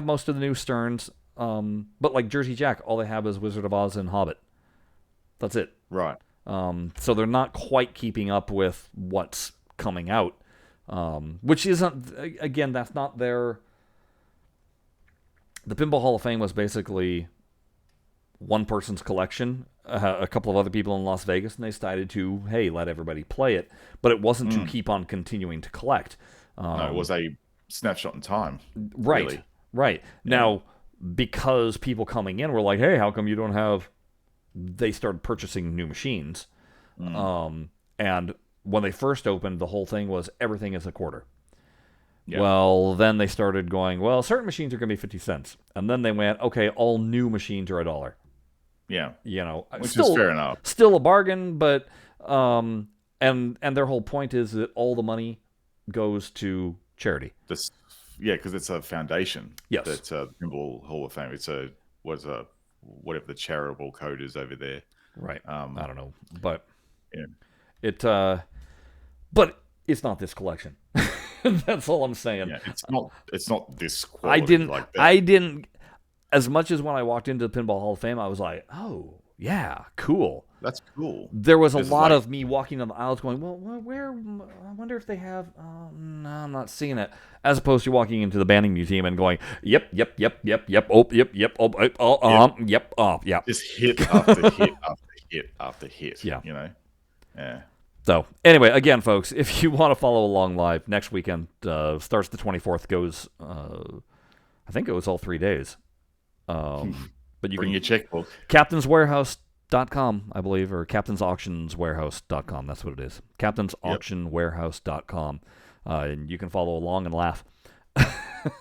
most of the new Sterns, but like Jersey Jack, all they have is Wizard of Oz and Hobbit. That's it. Right. So they're not quite keeping up with what's coming out, which isn't, again, that's not their... The Pinball Hall of Fame was basically one person's collection, a couple of other people in Las Vegas, and they decided to, hey, let everybody play it. But it wasn't to keep on continuing to collect. No, it was a snapshot in time. Right, really. Right. Yeah. Now, because people coming in were like, hey, how come you don't have... They started purchasing new machines. And when they first opened, the whole thing was everything is a quarter. Yep. Well, then they started going, well, certain machines are going to be 50 cents. And then they went, okay, all new machines are $1. Yeah. You know, which is fair enough. Still a bargain, but and their whole point is that all the money goes to charity. Because it's a foundation. Yes. That's a Pinball Hall of Fame. It's whatever the charitable code is over there. Right. I don't know, but yeah. But it's not this collection. That's all I'm saying. Yeah, it's not this quality. I didn't. As much as when I walked into the Pinball Hall of Fame, I was like, oh yeah, cool. That's cool. There was a lot of me walking down the aisles going, well, where? I wonder if they have. No, I'm not seeing it. As opposed to walking into the banding museum and going, yep. Oh, yep. Just hit after hit after hit after hit. Yeah. You know. Yeah. So, anyway, again, folks, if you want to follow along live, next weekend starts the 24th, goes, I think it was all 3 days. But you Bring your checkbook. CaptainsWarehouse.com, I believe, or CaptainsAuctionsWarehouse.com. That's what it is. CaptainsAuctionWarehouse.com. And you can follow along and laugh.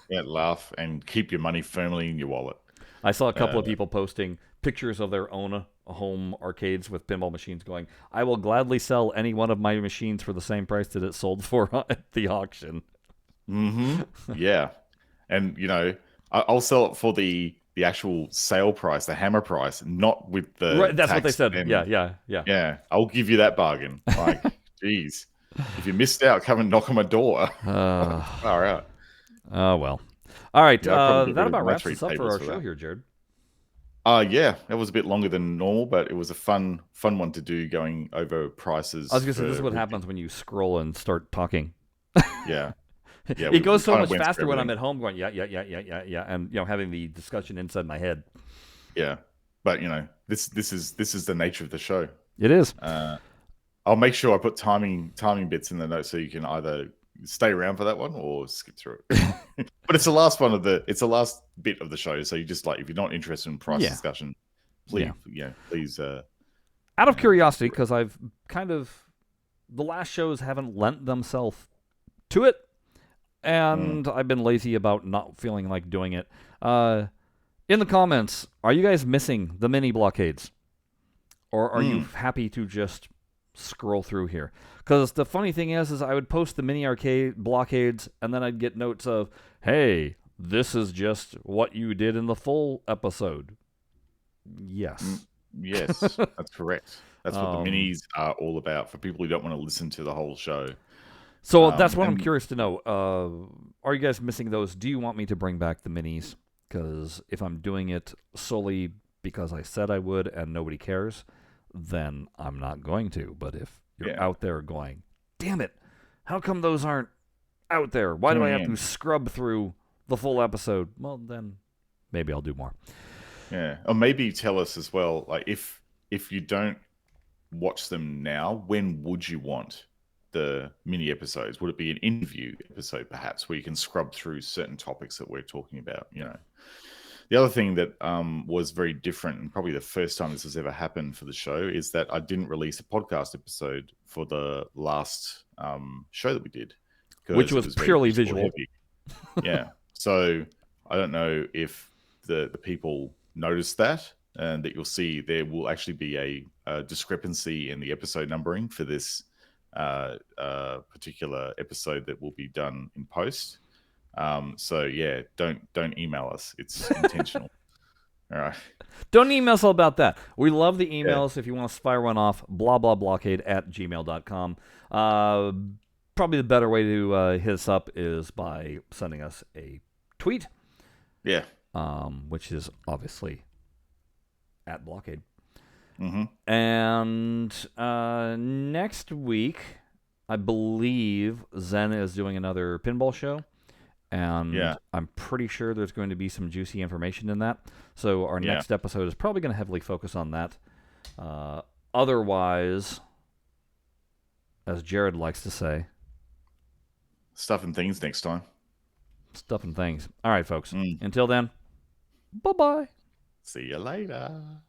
Yeah, laugh and keep your money firmly in your wallet. I saw a couple of people posting pictures of their own home arcades with pinball machines going, I will gladly sell any one of my machines for the same price that it sold for at the auction. Yeah. And, you know, I'll sell it for the actual sale price, the hammer price, not with the right, that's tax what they said. and, Yeah. I'll give you that bargain. Like, geez. If you missed out, come and knock on my door. Far out. Oh, well. All right. Yeah, that about wraps us up for our show here, Jared. Yeah, that was a bit longer than normal, but it was a fun one to do, going over I prices was going to say, this is for what repeat. happens when you scroll and start talking. Yeah, yeah, It we goes so kind of much went faster through when I'm everything. at home going, yeah, and having the discussion inside my head. Yeah, but this is the nature of the show. It is. I'll make sure I put timing bits in the notes so you can either stay around for that one or skip through it. But it's the last bit of the show, so you just, like, if you're not interested in price Yeah. discussion, Yeah. please. Out of curiosity, because I've kind of, the last shows haven't lent themselves to it, and I've been lazy about not feeling like doing it. In the comments, are you guys missing the mini BlahCades? Or are you happy to just scroll through here? Because the funny thing is I would post the mini arcade BlahCades, and then I'd get notes of, hey, this is just what you did in the full episode. Yes. Yes, that's correct. That's what the minis are all about, for people who don't want to listen to the whole show. So that's what I'm curious to know. Are you guys missing those? Do you want me to bring back the minis? Because if I'm doing it solely because I said I would and nobody cares, then I'm not going to. But if you're out there going, damn it, how come those aren't out there? Why do I have to scrub through the full episode? Well, then maybe I'll do more. Yeah, or maybe tell us as well, like, if you don't watch them now, when would you want the mini episodes? Would it be an interview episode, perhaps, where you can scrub through certain topics that we're talking about? The other thing that was very different, and probably the first time this has ever happened for the show, is that I didn't release a podcast episode for the last show that we did, which was purely visual. Yeah, so I don't know if the people noticed that, and that you'll see there will actually be a discrepancy in the episode numbering for this particular episode that will be done in post. So yeah, don't email us. It's intentional. All right. Don't email us all about that. We love the emails. If you want to fire one off, blahblahblockade@gmail.com. Probably the better way to hit us up is by sending us a tweet. Yeah. Which is obviously at BlahCade. Mm-hmm. And next week, I believe Zen is doing another pinball show. And I'm pretty sure there's going to be some juicy information in that. So our next episode is probably going to heavily focus on that. Otherwise, as Jared likes to say, stuff and things next time. Stuff and things. All right, folks. Until then, bye-bye. See you later.